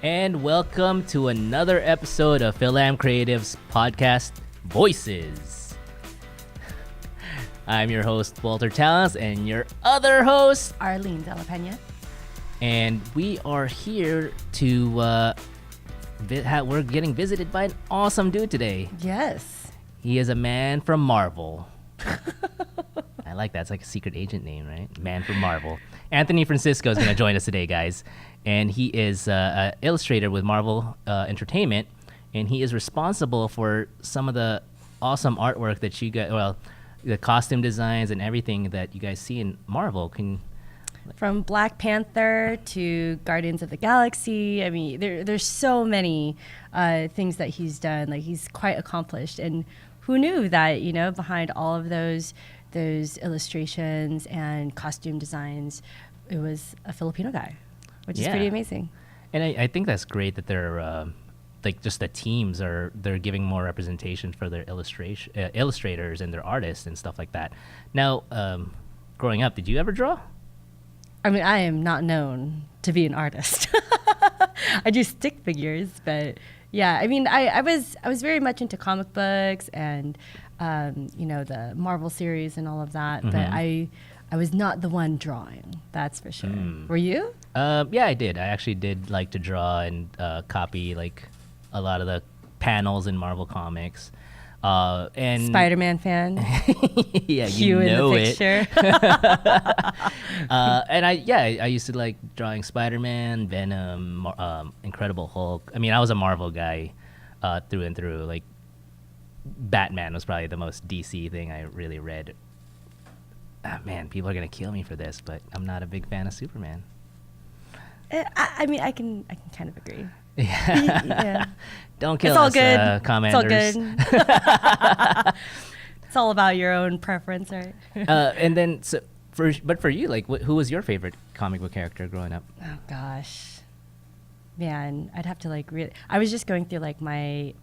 and welcome to another episode of Philam Creative's podcast, Voices. I'm your host, Walter Talents, and your other host, Arlyn de la Peña. And we are here to, we're getting visited by an awesome dude today. Yes. He is a man from Marvel. I like that. It's like a secret agent name, right? Man from Marvel. Anthony Francisco is going to join us today, guys. And he is an illustrator with Marvel Entertainment. And he is responsible for some of the awesome artwork that you guys, well, the costume designs and everything that you guys see in Marvel. From Black Panther to Guardians of the Galaxy. I mean, there's so many things that he's done. Like, he's quite accomplished. And who knew that, you know, behind all of those illustrations and costume designs, it was a Filipino guy, which is pretty amazing. And I think that's great that they're like, just the teams they're giving more representation for their illustrators and their artists and stuff like that. Now, growing up, did you ever draw? I mean, I am not known to be an artist. I do stick figures, but yeah, I mean, I was very much into comic books and you know, the Marvel series and all of that, but I was not the one drawing, that's for sure. Were you? Yeah, I did. I actually did like to draw and copy like a lot of the panels in Marvel comics. And Spider-Man fan. Yeah, you know in the picture. And I used to like drawing Spider-Man, Venom, Incredible Hulk. I mean, I was a Marvel guy through and through. Like, Batman was probably the most DC thing I really read. Man, people are gonna kill me for this, but I'm not a big fan of Superman. I mean, I can kind of agree. Yeah. Don't kill us, commenters. It's all good. It's all about your own preference, right? And then, for you, like, who was your favorite comic book character growing up? Oh gosh, man, I'd have to like really. I was just going through like my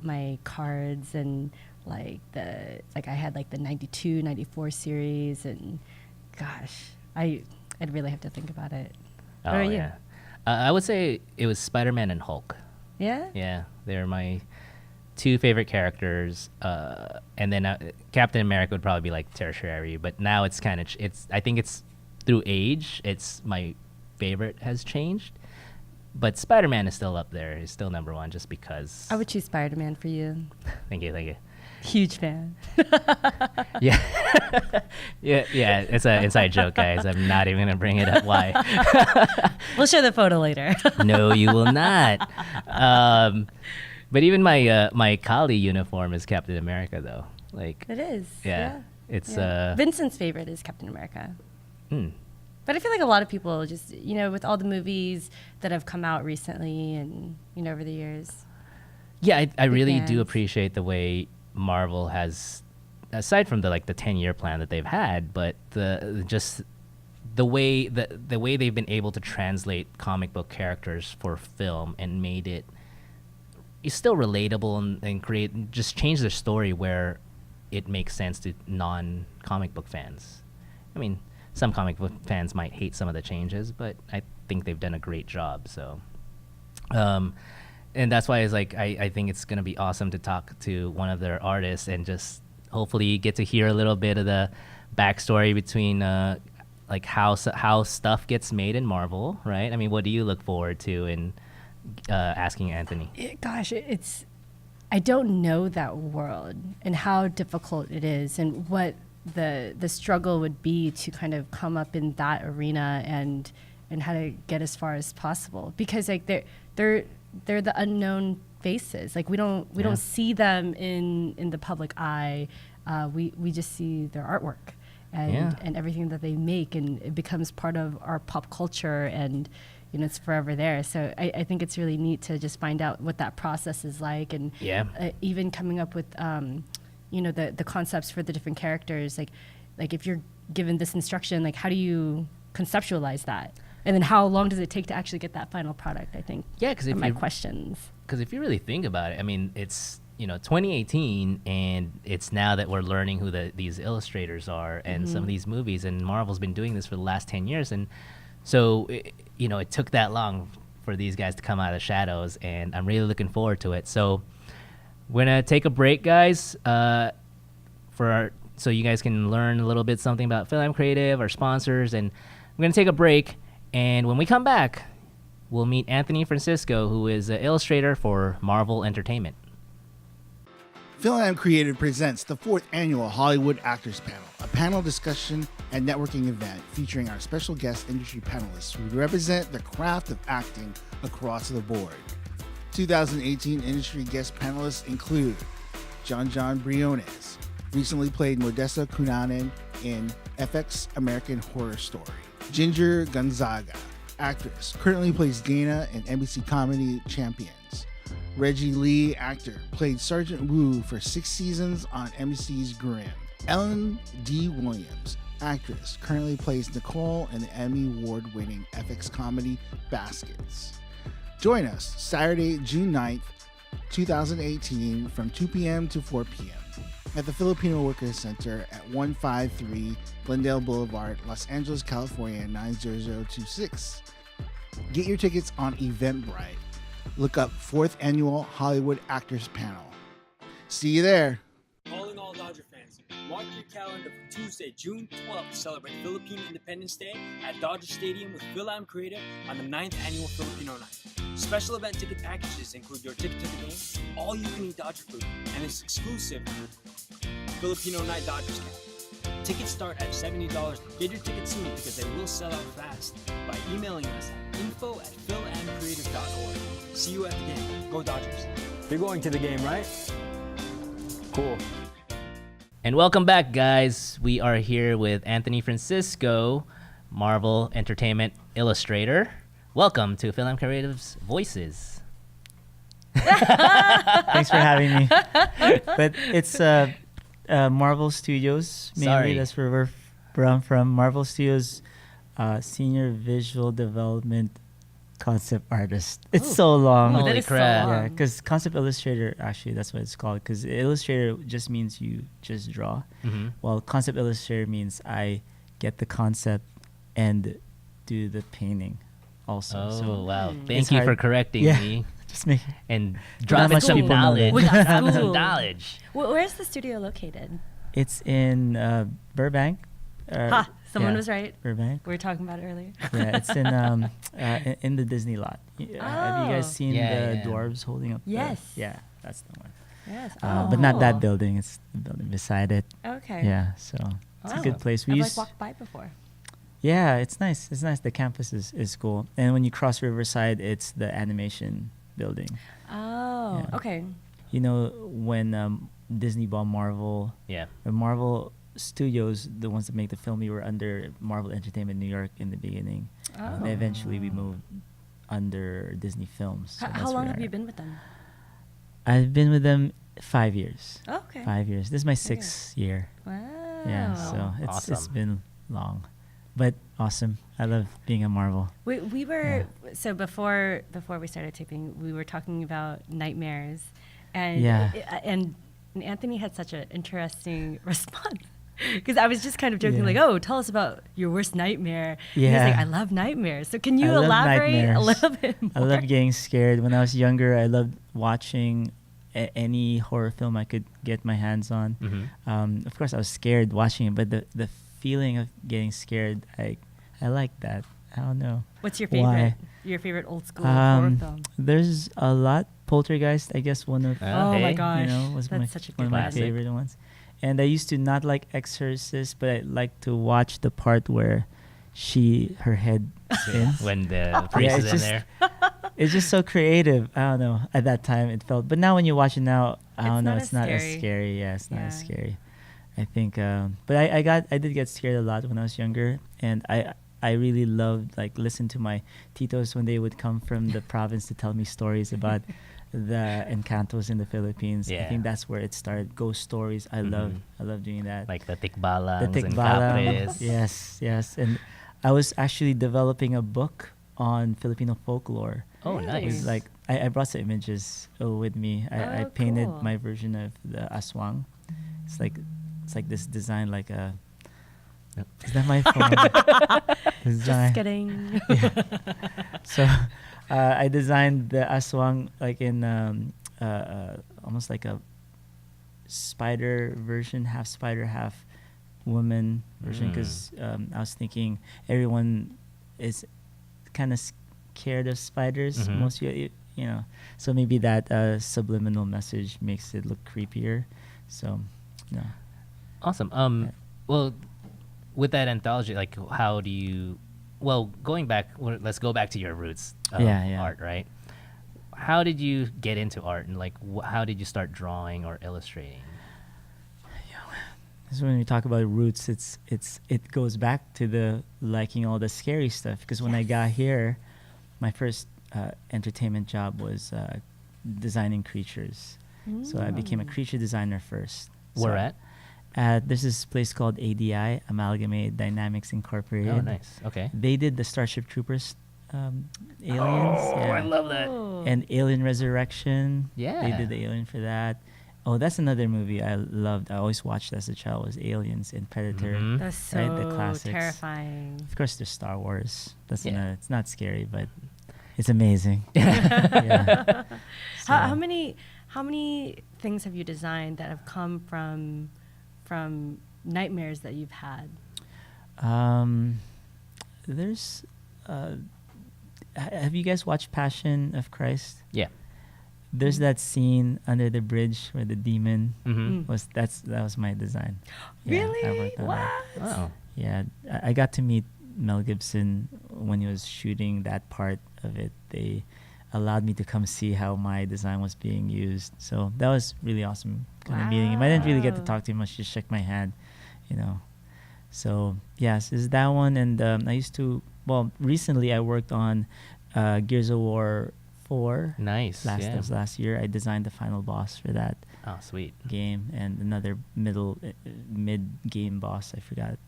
cards and like I had like the 92, 94 series, and gosh, I'd really have to think about it. What are you? I would say it was Spider-Man and Hulk. Yeah? Yeah, they're my two favorite characters. And then Captain America would probably be like tertiary, but now it's kind of, I think it's through age, my favorite has changed. But Spider-Man is still up there. He's still number one just because. I would choose Spider-Man for you. Thank you. Huge fan. Yeah. yeah. It's an inside joke, guys. I'm not even gonna bring it up. Why? We'll show the photo later. No, you will not. But even my Kali uniform is Captain America, though. Like, it is. Yeah. It's Vincent's favorite is Captain America. But I feel like a lot of people just, you know, with all the movies that have come out recently and, you know, over the years. Yeah, I really do appreciate the way Marvel has, aside from the 10-year plan that they've had, but the way they've been able to translate comic book characters for film and made it still relatable and just change their story where it makes sense to non-comic book fans. I mean, some comic book fans might hate some of the changes, but I think they've done a great job. So, and that's why it's like I think it's gonna be awesome to talk to one of their artists and just hopefully get to hear a little bit of the backstory between like how stuff gets made in Marvel, right? I mean, what do you look forward to in asking Anthony? Gosh, I don't know that world and how difficult it is and what the struggle would be to kind of come up in that arena and how to get as far as possible, because like they're the unknown faces. Like we don't see them in the public eye. We just see their artwork and everything that they make, and it becomes part of our pop culture, and you know, it's forever there. So I think it's really neat to just find out what that process is like, and even coming up with you know, the concepts for the different characters. Like if you're given this instruction, like how do you conceptualize that? And then how long does it take to actually get that final product, I think. Yeah, because my questions. Because if you really think about it, I mean, it's, you know, 2018, and it's now that we're learning who these illustrators are and some of these movies, and Marvel's been doing this for the last 10 years. And so, you know, it took that long for these guys to come out of the shadows, and I'm really looking forward to it. So we're gonna take a break, guys, so you guys can learn a little bit something about Film Creative, our sponsors, and we're gonna take a break. And when we come back, we'll meet Anthony Francisco, who is an illustrator for Marvel Entertainment. Film Creative presents the 4th annual Hollywood Actors Panel, a panel discussion and networking event featuring our special guest industry panelists who represent the craft of acting across the board. 2018 industry guest panelists include John Briones, recently played Modesta Cunanan in FX American Horror Story. Ginger Gonzaga, actress, currently plays Dana in NBC comedy Champions. Reggie Lee, actor, played Sergeant Wu for 6 seasons on NBC's Grimm. Ellen D. Williams, actress, currently plays Nicole in the Emmy Award-winning FX comedy Baskets. Join us Saturday, June 9th, 2018 from 2 p.m. to 4 p.m. at the Filipino Workers Center at 153 Glendale Boulevard, Los Angeles, California 90026. Get your tickets on Eventbrite. Look up 4th Annual Hollywood Actors Panel. See you there. Calling all Dodger fans, mark your calendar for Tuesday, June 12th to celebrate Filipino Independence Day at Dodger Stadium with Film Creative on the 9th Annual Filipino Night. Special event ticket packages include your ticket to the game, all you can eat Dodger food, and this exclusive Filipino Night Dodgers camp. Tickets start at $70. Get your tickets soon because they will sell out fast by emailing us at info@filmcreative.org. See you at the game. Go Dodgers. You're going to the game, right? Cool. And welcome back, guys. We are here with Anthony Francisco, Marvel Entertainment illustrator. Welcome to Film Creative's Voices. Thanks for having me. But it's Marvel Studios mainly. Sorry. That's where we're from. Marvel Studios, senior visual development concept artist. It's so long. Holy that is so crap. long. Yeah, because concept illustrator, actually, that's what it's called. Because illustrator just means you just draw. Mm-hmm. Well, concept illustrator means I get the concept and do the painting also. Oh, So wow. it's Thank you for hard. correcting Yeah. me just make and Not dropping much some people know knowledge. that. We got Dropping some schooled. knowledge. Where's the studio located? It's in Burbank. Ha! Someone yeah, was right. Burbank. We were talking about it earlier. Yeah, it's in the Disney lot. Have you guys Oh. seen Yeah, the yeah. dwarves holding up? Yes. Yeah, that's the one. Yes. But not that cool. building. It's the building beside it. Okay. Yeah, so it's a Wow. good place. I've used, walked by before. yeah, it's nice. It's nice. The campus is cool. And when you cross Riverside, it's the animation building. Oh, Yeah. okay. You know, when Disney bought Marvel, Yeah. Marvel Studios, the ones that make the film, we were under Marvel Entertainment New York in the beginning. Oh. Eventually, we moved under Disney Films. So How that's long where have you been with them? I've been with them 5 years. Oh, okay. 5 years. This is my Very good. 6th year. Wow. Yeah, so it's Awesome. been long, but awesome. I love being a Marvel. We were so before we started taping, we were talking about nightmares, and Yeah. and Anthony had such an interesting response. Because I was just kind of joking, Yeah. like, "Oh, tell us about your worst nightmare." And he was like, Yeah. "I love nightmares." So can you I love elaborate a nightmares. little bit more? I love getting scared. When I was younger, I loved watching any horror film I could get my hands on. Mm-hmm. Of course, I was scared watching it, but the feeling of getting scared, I like that. I don't know. What's your Why? favorite? Your favorite old school horror film? There's a lot. Poltergeist, I guess, one of Oh my Hey. gosh, you know, was that's my, such a one good of my Classic. favorite ones. And I used to not like Exorcist, but I like to watch the part where her head spins. When the priest it's is in just- there. It's just so creative. I don't know. At that time, it felt. But now when you watch it now, I It's don't know. not It's as not as scary. scary. Yeah, it's not as Yeah. scary. I think. But I did get scared a lot when I was younger, and I really loved listen to my Titos when they would come from the province to tell me stories about the encantos in the Philippines. I Yeah. think that's where it started. Ghost stories. I love doing that. Like the tikbalangs The and tikbalang. capres. Yes. And I was actually developing a book on Filipino folklore. Oh, Really? It was nice. I brought some images with me. I Oh, painted cool. my version of the aswang. It's like this design like a. Is that my phone? Just Design. kidding. So I designed the aswang like in almost like a spider version, half spider, half woman version, because I was thinking everyone is kind of scared of spiders. Most you know, so maybe that subliminal message makes it look creepier. So, no. Awesome. Well, with that anthology, like, how do you? Well, going back, let's go back to your roots of art, right? How did you get into art, and like, how did you start drawing or illustrating? So when we talk about roots, it goes back to the liking all the scary stuff. Because when I got here, my first entertainment job was designing creatures. So I became a creature designer first. Where at? There's this place called ADI, Amalgamated Dynamics Incorporated. Oh, nice. Okay. They did the Starship Troopers aliens. Oh, I love that. And Alien Resurrection. Yeah. They did the alien for that. Oh, that's another movie I loved. I always watched as a child, was Aliens and Predator. That's so Right, the classics. terrifying. Of course, there's Star Wars. That's Yeah. it's not scary, but it's amazing. Yeah. How many things have you designed that have come from nightmares that you've had? There's have you guys watched Passion of Christ? Yeah. There's that scene under the bridge where the demon Mm-hmm. that was my design. Yeah, Really? I worked on that. Oh. Yeah, I got to meet Mel Gibson when he was shooting that part of it. They allowed me to come see how my design was being used. So that was really awesome kind of meeting him. I didn't really get to Wow. talk to him much, just shook my hand, you know. So yes, is that one. And I used to, recently I worked on Gears of War 4. Nice. That Yeah. was last year. I designed the final boss for that Oh, sweet. game, and another mid-game boss. I forgot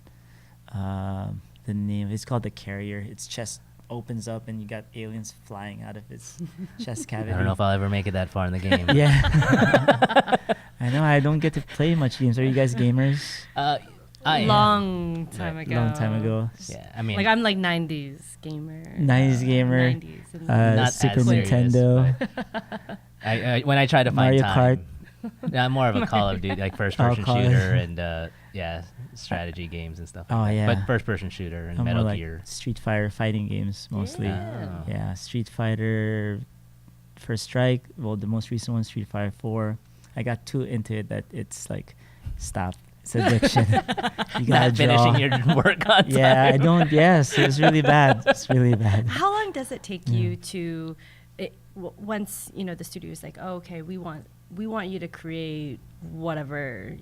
the name. It's called the Carrier. Its chest opens up and you got aliens flying out of its chest cavity. I don't know if I'll ever make it that far in the game. Yeah. I know I don't get to play much games. Are you guys gamers? I am. Long time ago. Long time ago. Yeah, I mean, Like I'm like 90s gamer. 90s gamer. 90s. And not Super as serious, Nintendo. but I when I try to find Mario time, I'm more of a Call of Duty, like first-person Call of- shooter and strategy games and stuff. Oh, like that. yeah. But first-person shooter and I'm Metal more like Gear. Street Fighter fighting games mostly. Yeah. Yeah, Street Fighter, First Strike. Well, the most recent one, Street Fighter 4. I got too into it that it's like, stop. It's addiction. You gotta Not finishing draw. your work on time. Yeah, I don't. Yes, it was really bad. It's really bad. How long does it take you to, once the studio is like, oh, okay, we want you to create whatever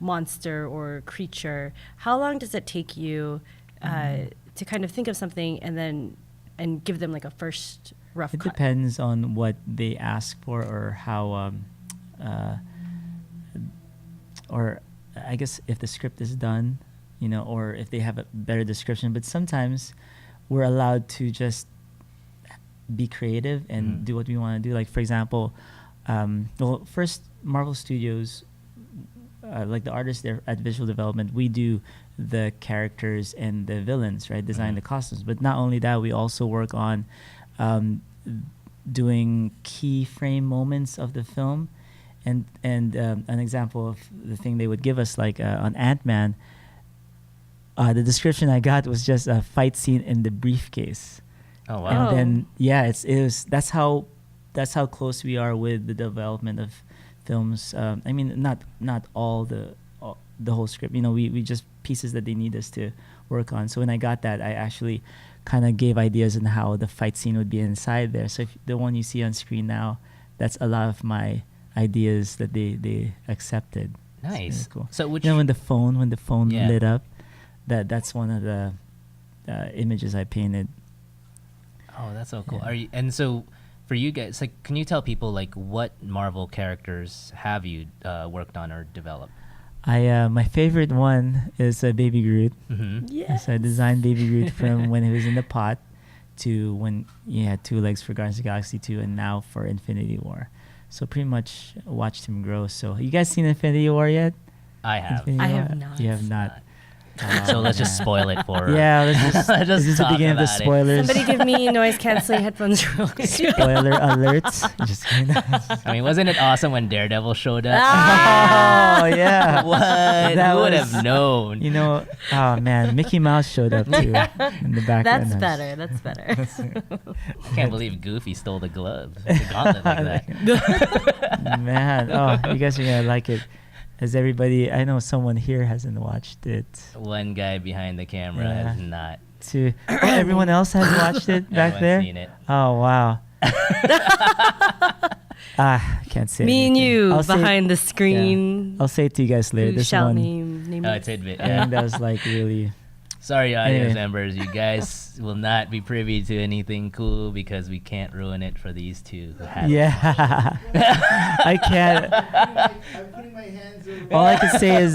monster or creature. How long does it take you to kind of think of something and give them like a first rough It cut? depends on what they ask for or how, or I guess if the script is done, or if they have a better description. But sometimes we're allowed to just be creative and do what we want to do. Like, for example, first, Marvel Studios, like the artists there at Visual Development, we do the characters and the villains, right? Design the costumes. But not only that, we also work on doing key frame moments of the film. And an example of the thing they would give us, like on Ant-Man, the description I got was just a fight scene in the briefcase. Oh, wow. And then that's how close we are with the development of films. I mean, not all the whole script. We just pieces that they need us to work on. So when I got that, I actually kind of gave ideas on how the fight scene would be inside there. So if the one you see on screen now, that's a lot of my ideas that they accepted. It's Nice. really cool. So which when the phone Yeah. lit up, that's one of the images I painted. Oh, that's so cool. Yeah. Are you, and so for you guys, like, can you tell people like what Marvel characters have you worked on or developed? My favorite one is Baby Groot. Mm-hmm. Yes. So I designed Baby Groot from when he was in the pot to when he had 2 legs for Guardians of the Galaxy 2 and now for Infinity War. So pretty much watched him grow. So you guys seen Infinity War yet? I have. Infinity I War? have not. You have not. So let's just spoil it for. Yeah, let's just, Let's just is this the talk beginning of the about it. spoilers? Somebody give me noise canceling headphones real quick. Spoiler alerts. Just kidding. I mean, wasn't it awesome when Daredevil showed up? Oh yeah. What? That Who would was- have known? You know, oh man, Mickey Mouse showed up too in the background. That's better. I can't believe Goofy stole the gloves, the gauntlet like that. Man, oh, you guys are gonna like it. Has everybody? I know someone here hasn't watched it. One guy behind the camera Yeah. has not. Everyone else has watched it back Everyone's there. seen it. Oh wow. Can't say. Me and anything. you I'll say- behind the screen. I'll say it to you guys later. Who This shall one, name Oh, it. tidbit. I Yeah. think that was like really. Sorry, audience Anyway. members. You guys will not be privy to anything cool because we can't ruin it for these two who have Yeah. I can't. I'm putting my hands over. All I can say is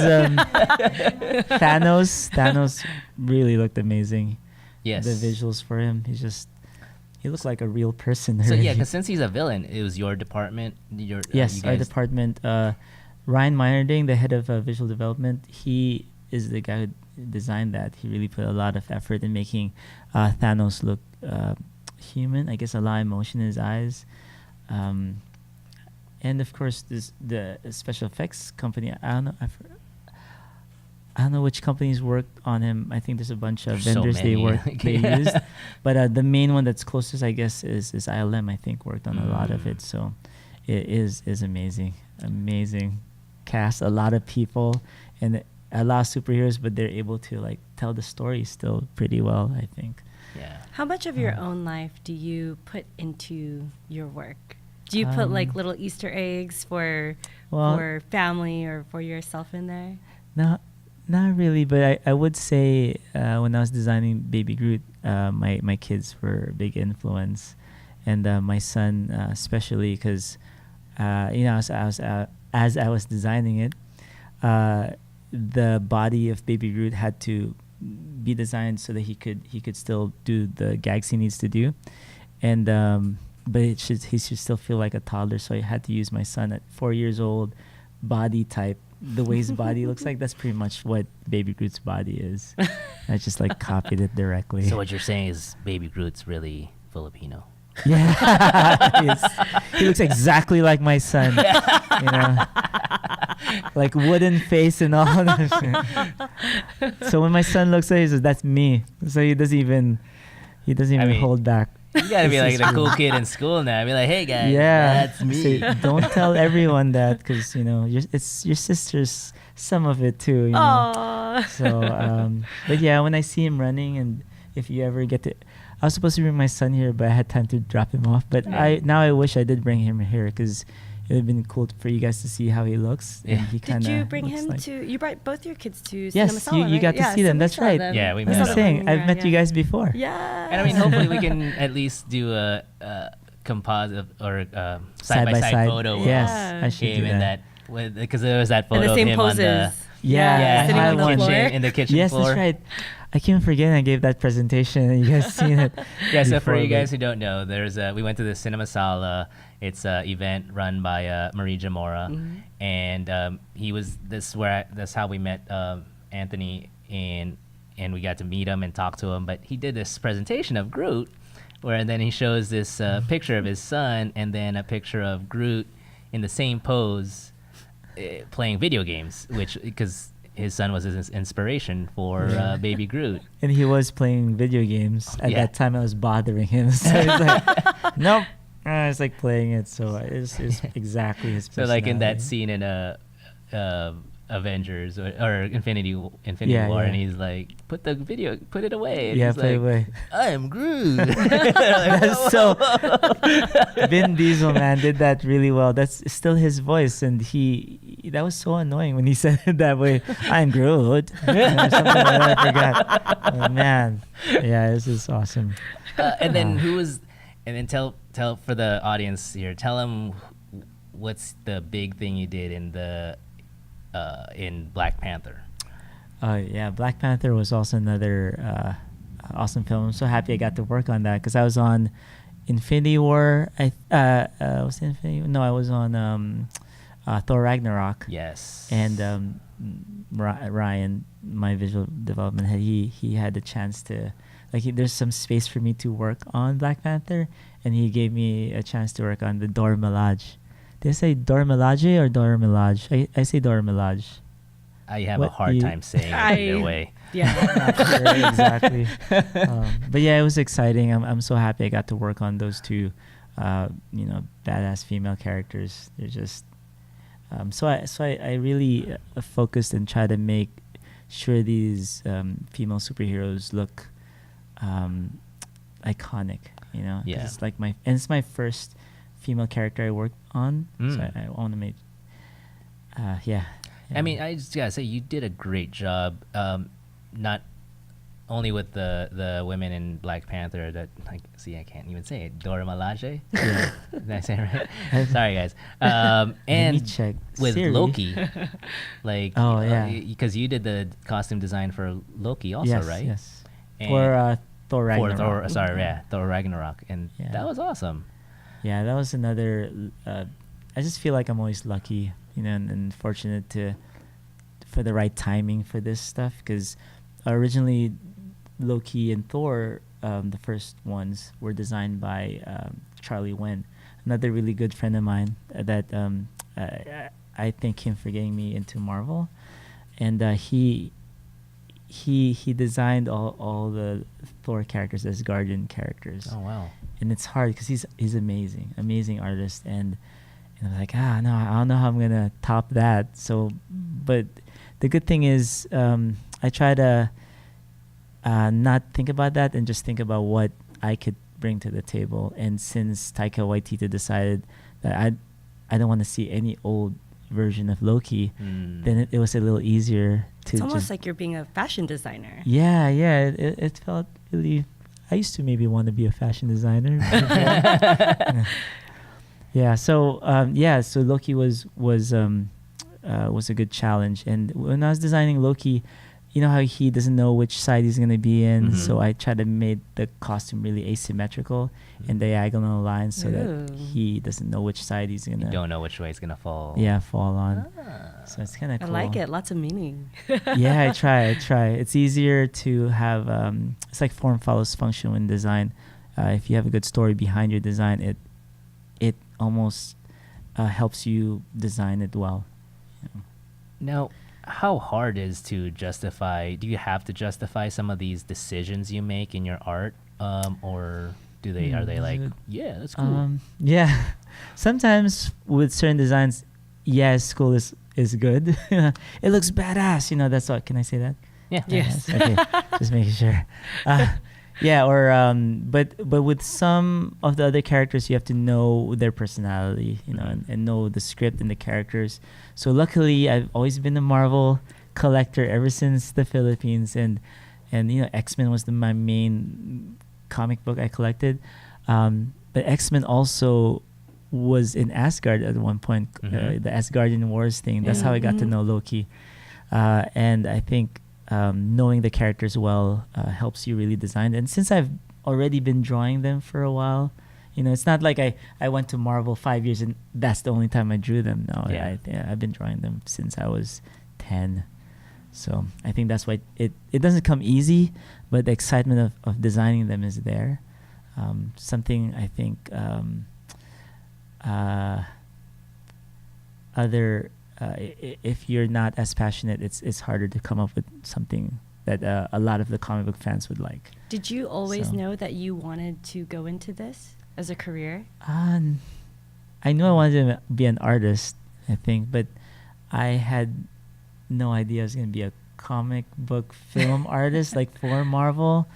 Thanos. Thanos really looked amazing. Yes. The visuals for him. He looked like a real person. So yeah, already. because since he's a villain, it was your department. Your Yes, you our guys- department. Ryan Meinerding, the head of visual development, he is the guy who designed that. He really put a lot of effort in making Thanos look human. I guess a lot of emotion in his eyes. And of course, the special effects company. I don't know. I don't know which companies worked on him. I think there's a bunch of There's so vendors they many. used, but the main one that's closest, I guess, is ILM. I think worked on a lot of it. So it is amazing, amazing cast. A lot of people and a lot of superheroes, but they're able to like tell the story still pretty well, I think. Yeah. How much of your own life do you put into your work? Do you put like little Easter eggs for family or for yourself in there? Not really, but I would say when I was designing Baby Groot, my kids were a big influence, and my son especially because as I was designing it, the body of Baby Groot had to be designed so that he could still do the gags he needs to do, and but he should still feel like a toddler. So I had to use my son at 4 years old body type. The way his body looks like, that's pretty much what Baby Groot's body is. I just like copied it directly. So what you're saying is Baby Groot's really Filipino. Yeah, he looks exactly like my son. You know, like wooden face and all. So when my son looks at it, he says, "That's me." So he doesn't even I mean, hold back. You gotta be This like is the true. cool kid in school now. Be like, hey guys, Yeah, that's me. So don't tell everyone that because it's your sister's some of it too. You know? Aww. So, but yeah, when I see him running, and if you ever get to, I was supposed to bring my son here, but I had time to drop him off. But I wish I did bring him here because it would have been cool for you guys to see how he looks. Yeah. And he Did you bring looks him like, to? You brought both your kids to Yes, Cinemasala, you right? got to see so them. we That's saw right. them. Yeah, we That's met what I'm saying. I've met you guys before. Yeah. And I mean, hopefully we can at least do a composite or side by side photo. with Yes, Yeah. I should him do and that. because there was that And photo the of same him poses. on the Yeah, sitting I on the won. floor. in the kitchen Yes, floor. that's right. I keep forgetting I gave that presentation and you guys seen it. Yeah, so for before, you but- guys who don't know, we went to the Cinemasala. It's an event run by Marie Jamora, and that's how we met Anthony, and we got to meet him and talk to him. But he did this presentation of Groot, and then he shows this picture of his son, and then a picture of Groot in the same pose, playing video games, because his son was his inspiration for Baby Groot. And he was playing video games. At Yeah. that time, I was bothering him. So he's like, nope. It's like playing it. So it's exactly his So like in that personality. scene in Avengers or Infinity War, Yeah. and he's like, put it away. And Yeah, he's play like, away. I am Groot. That's so. Vin Diesel, man, did that really well. That's still his voice, and that was so annoying when he said it that way. I'm Groot. Or something like that, I forgot. Oh, man, yeah, this is awesome. And then and then tell for the audience here, tell them what's the big thing you did in Black Panther. Yeah, Black Panther was also another awesome film. I'm so happy I got to work on that because I was on Infinity War. Was it Infinity? No, I was on Thor Ragnarok. Yes. And Ryan, my visual development head, he had the chance to, like, there's some space for me to work on Black Panther, and he gave me a chance to work on the Dora Milaje. Did I say Dora Milaje or Dora Milaje? I say Dora Milaje. I have a hard time saying it either way. Yeah. Not sure exactly. But yeah, it was exciting. I'm so happy I got to work on those two, badass female characters. They're just so I really focused and try to make sure these female superheroes look iconic. Yeah. It's like it's my first female character I worked on, so I want to make. Yeah. I mean, I just gotta say, you did a great job. Not only with the women in Black Panther that, like, see, I can't even say it. Dora Milaje. Yeah. Did I say it right? Sorry, guys. Let And me check. with Siri. Loki, like, Oh, yeah. because you did the costume design for Loki also, Yes, right? yes. And For Thor Ragnarok. Thor Ragnarok, and Yeah. that was awesome. Yeah, that was another. I just feel like I'm always lucky, and fortunate for the right timing for this stuff. Because originally, Loki and Thor, the first ones, were designed by Charlie Wen, another really good friend of mine that I thank him for getting me into Marvel, and he designed all the Thor characters as Guardian characters. Oh wow! And it's hard because he's amazing artist, and I was like, no, I don't know how I'm gonna top that. So, but the good thing is, I try to not think about that and just think about what I could bring to the table. And since Taika Waititi decided that I don't want to see any old version of Loki, then it was a little easier to. It's almost like you're being a fashion designer. Yeah. It felt really. I used to maybe want to be a fashion designer. Yeah. So So Loki was a good challenge. And when I was designing Loki, you know how he doesn't know which side he's gonna be in. Mm-hmm. So I tried to make the costume really asymmetrical and diagonal lines so that Ooh. he doesn't know which side he's gonna. You don't know which way it's gonna fall. Yeah, fall on. So it's kind of I cool. like it. Lots of meaning. Yeah, I try. It's easier to have. It's like form follows function when design. If you have a good story behind your design, it almost helps you design it well. Now, how hard is to justify? Do you have to justify some of these decisions you make in your art, or are they like, yeah, that's cool? Yeah, sometimes with certain designs, yes, school is good. It looks badass. That's what. Can I say that? Yeah. Yes. Okay, just making sure. Yeah, or but with some of the other characters, you have to know their personality, and know the script and the characters. So luckily, I've always been a Marvel collector ever since the Philippines, and X-Men was my main comic book I collected. But X-Men also was in Asgard at one point, the Asgardian Wars thing. That's how I got to know Loki, and I think. Knowing the characters well helps you really design. And since I've already been drawing them for a while, it's not like I went to Marvel 5 years and that's the only time I drew them. No, Yeah. I've been drawing them since I was 10. So I think that's why it doesn't come easy, but the excitement of designing them is there. Something I think if you're not as passionate, it's harder to come up with something that a lot of the comic book fans would like. Did you always So- know that you wanted to go into this as a career? I knew I wanted to be an artist, I think, but I had no idea I was going to be a comic book film artist like for Marvel.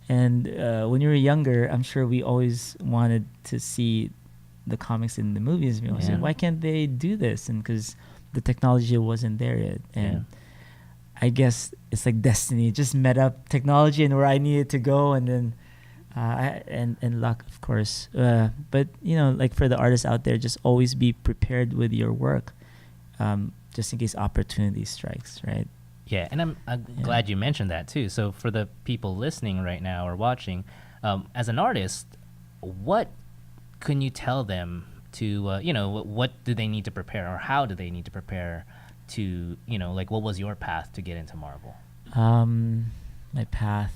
And when you were younger, I'm sure we always wanted to see the comics in the movies. We always said, why can't they do this? And because the technology wasn't there yet. And I guess it's like destiny. It just met up technology and where I needed to go, and then and luck, of course. But like for the artists out there, just always be prepared with your work, just in case opportunity strikes, right? Yeah, and I'm glad you mentioned that too. So for the people listening right now or watching, as an artist, what can you tell them to, what do they need to prepare, or how do they need to prepare to, you know, like what was your path to get into Marvel? My path,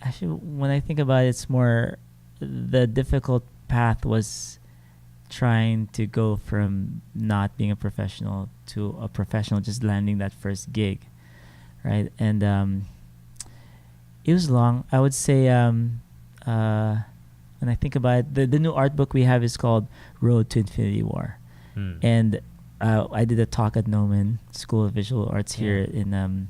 actually, when I think about it, it's more the difficult path was trying to go from not being a professional to a professional, just landing that first gig, right? And it was long. I would say when I think about it, the new art book we have is called Road to Infinity War. And I did a talk at Noman School of Visual Arts here in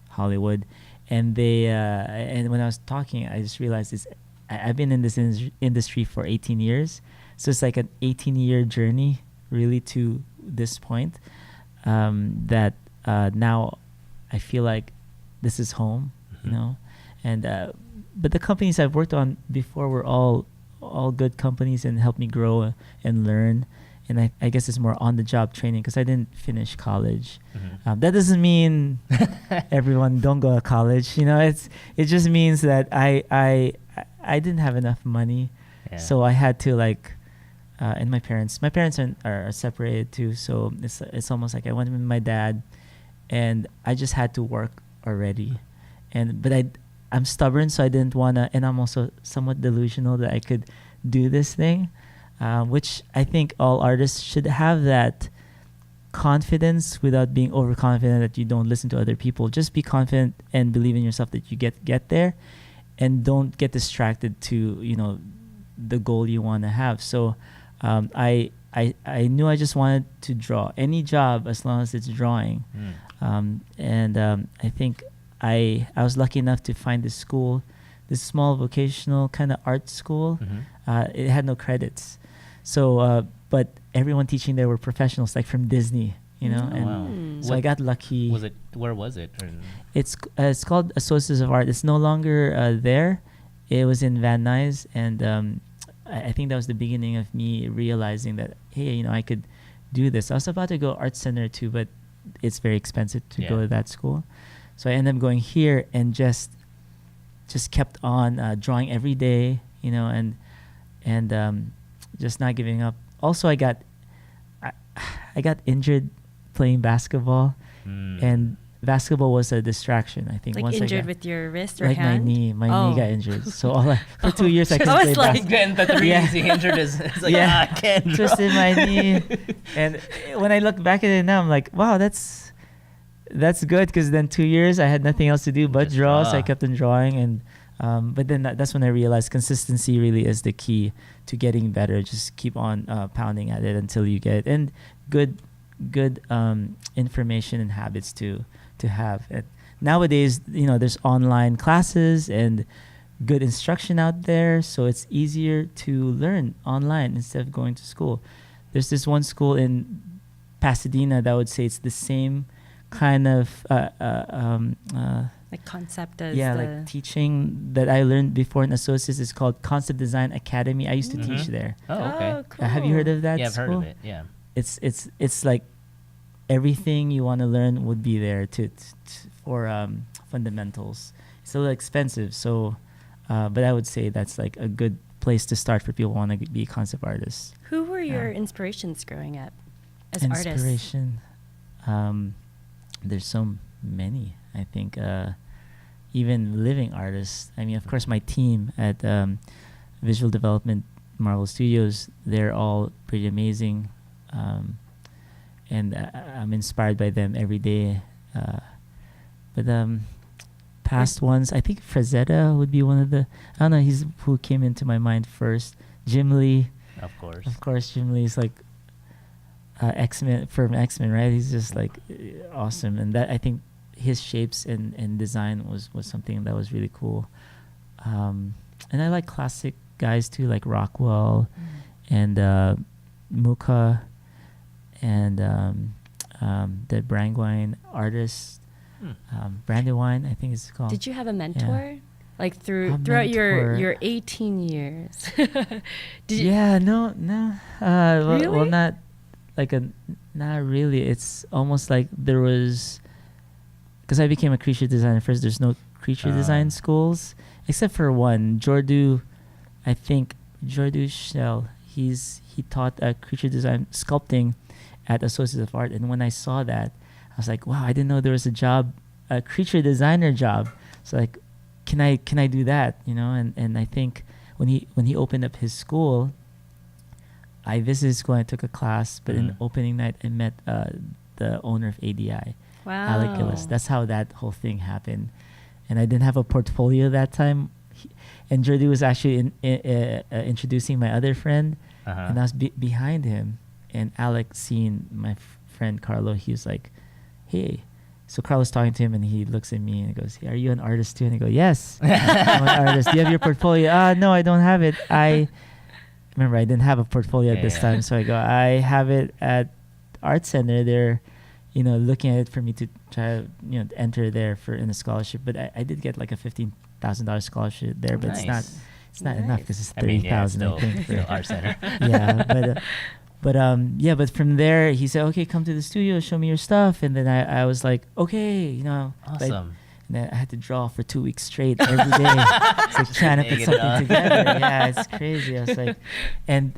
Hollywood, and they and when I was talking, I just realized I've been in this industry for 18 years, so it's like an 18-year journey really to this point, that now I feel like this is home, you know, and but the companies I've worked on before were all good companies and helped me grow and learn. And I guess it's more on-the-job training because I didn't finish college. That doesn't mean everyone don't go to college. You know, it just means that I didn't have enough money, so I had to and my parents are separated too. So it's almost like I went with my dad, and I just had to work already, but I'm stubborn, so I didn't wanna, and I'm also somewhat delusional that I could do this thing. Which I think all artists should have, that confidence without being overconfident that you don't listen to other people. Just be confident and believe in yourself that you get there, and don't get distracted to, you know, the goal you want to have. So I knew I just wanted to draw any job as long as it's drawing. I think I was lucky enough to find this school, this small vocational kind of art school. It had no credits. So, but everyone teaching there were professionals, like from Disney, you know. And so I got lucky. Where was it? It's called Associates of Art. It's no longer there. It was in Van Nuys, and I think that was the beginning of me realizing that, hey, you know, I could do this. I was about to go Art Center too, but it's very expensive to go to that school. So I ended up going here and just kept on drawing every day, you know, and just not giving up. Also, I got injured playing basketball, and basketball was a distraction. I think like once injured with your wrist or like hand. my knee got injured. So for 2 years I couldn't play basketball. Getting the three easy injured is like, I can't draw. Just in my knee. And when I look back at it now, I'm like, wow, that's good, because then 2 years I had nothing else to do but draw. So I kept on drawing, and but then that's when I realized consistency really is the key to getting better. Just keep on pounding at it until you get it. And good information and habits to have. And nowadays, you know, there's online classes and good instruction out there, so it's easier to learn online instead of going to school. There's this one school in Pasadena that would say it's the same kind of like concept as like teaching that I learned before in Associates. Is called Concept Design Academy. I used to teach there. Oh, okay. Cool. Have you heard of that? Yeah, I've heard school? of it. Yeah. It's like everything you want to learn would be there for fundamentals. It's a little expensive, so but I would say that's like a good place to start for people who want to be concept artists. Who were your inspirations growing up as artists? Inspiration. There's so many. I think even living artists. I mean, of course, my team at Visual Development Marvel Studios, they're all pretty amazing. And I'm inspired by them every day. But past ones, I think Frazetta would be one of the, I don't know, he's who came into my mind first. Jim Lee. Of course. Of course, Jim Lee is like X-Men, from X-Men, right? He's just like awesome. And that, I think his shapes and design was something that was really cool. And I like classic guys too, like Rockwell and Muka and the Brandywine artist, Brandywine, I think it's called. Did you have a mentor? Yeah. Like A throughout mentor. your 18 years? No. Really? Well, not like not really. It's almost like there was, because I became a creature designer first. There's no creature design schools except for one, Jordu. I think Jordu Shell. He taught creature design sculpting at Associates of Art. And when I saw that, I was like, wow, I didn't know there was a creature designer job. So like, can I do that? And I think when he opened up his school, I visited school, I took a class, but in opening night, I met the owner of ADI, Wow. Alec Gillis. That's how that whole thing happened. And I didn't have a portfolio that time. And Jordy was actually introducing my other friend, and I was behind him. And Alec, seeing my friend Carlo, he was like, hey. So Carlo's talking to him, and he looks at me and he goes, hey, are you an artist too? And I go, yes, I'm an artist. Do you have your portfolio? No, I don't have it. Remember, I didn't have a portfolio at this time. So I go, I have it at Art Center. They're, looking at it for me to try to, enter there in a scholarship. But I did get like a $15,000 scholarship there, but Nice. it's not enough because it's I mean, $30,000, I still, think. still Art Center. Yeah, but from there he said, okay, come to the studio, show me your stuff. And then I was like, okay, Awesome. and then I had to draw for 2 weeks straight every day. It's like trying to put Make it something done. together. Yeah, it's crazy. I was like, and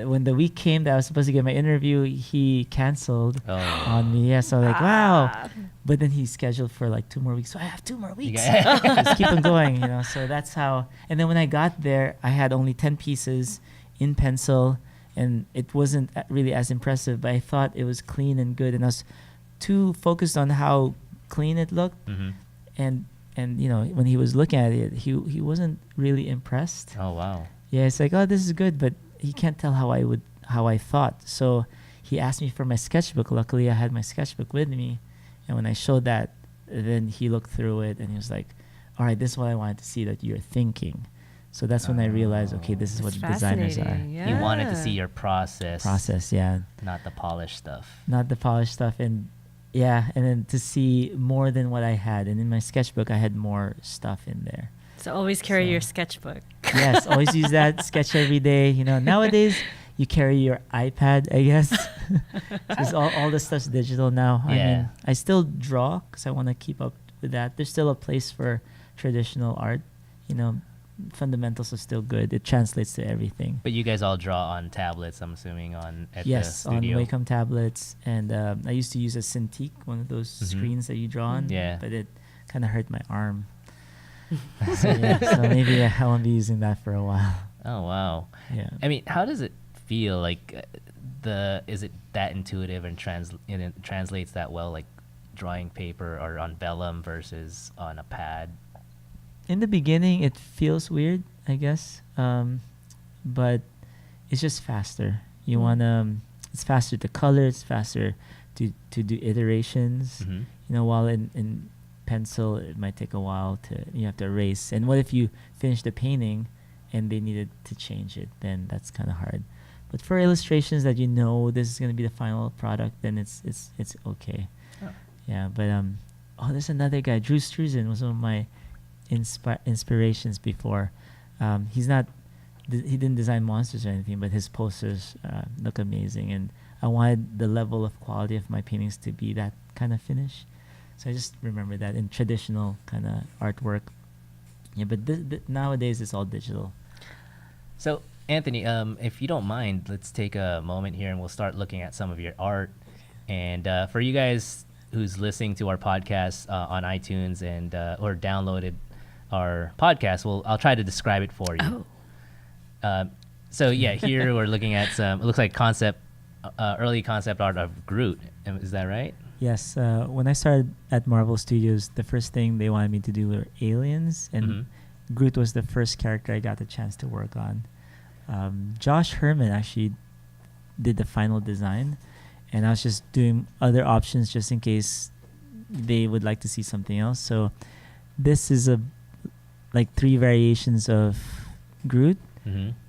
when the week came that I was supposed to get my interview, he canceled on me. Yeah, so I'm like, wow. But then he scheduled for like 2 more weeks. So I have 2 more weeks. Just keep on going, So that's how. And then when I got there, I had only 10 pieces in pencil, and it wasn't really as impressive. But I thought it was clean and good, and I was too focused on how clean it looked. And when he was looking at it, he wasn't really impressed. Oh wow. Yeah, it's like, oh, this is good, but he can't tell how I thought. So he asked me for my sketchbook. Luckily, I had my sketchbook with me, and when I showed that, then he looked through it and he was like, all right, this is what I wanted to see that you're thinking. So that's when I realized, okay, this is what designers are. He wanted to see your process. Yeah. Not the polished stuff. Not the polished stuff. And yeah, and then to see more than what I had. And in my sketchbook, I had more stuff in there. So always carry your sketchbook. Yes, always use that, sketch every day. Nowadays, you carry your iPad, I guess. Because all the stuff's digital now. Yeah. I mean, I still draw because I want to keep up with that. There's still a place for traditional art. Fundamentals are still good. It translates to everything. But you guys all draw on tablets, I'm assuming, at the Yes, on studio. Wacom tablets. And I used to use a Cintiq, one of those screens that you draw on. Yeah. But it kind of hurt my arm. So maybe I won't be using that for a while. Oh wow. Yeah. I mean, how does it feel? Like, is it that intuitive and it translates that well, like drawing paper or on vellum versus on a pad? In the beginning, it feels weird, I guess, but it's just faster. It's faster to color. It's faster to do iterations. While in pencil, it might take a while you have to erase. And what if you finish the painting and they needed to change it? Then that's kind of hard. But for illustrations that this is going to be the final product, then it's okay. Oh. Yeah, but there's another guy, Drew Struzan, was one of my inspirations before. He didn't design monsters or anything, but his posters look amazing, and I wanted the level of quality of my paintings to be that kind of finish. So I just remember that in traditional kind of artwork. Yeah, but nowadays it's all digital. So Anthony, if you don't mind, let's take a moment here and we'll start looking at some of your art. And for you guys who's listening to our podcast on iTunes and or downloaded our podcast, I'll try to describe it for you. So yeah, here we're looking at it looks like early concept art of Groot. Is that right? Yes. When I started at Marvel Studios, the first thing they wanted me to do were aliens, and Groot was the first character I got the chance to work on. Josh Herman actually did the final design, and I was just doing other options just in case they would like to see something else. So this is like 3 variations of Groot,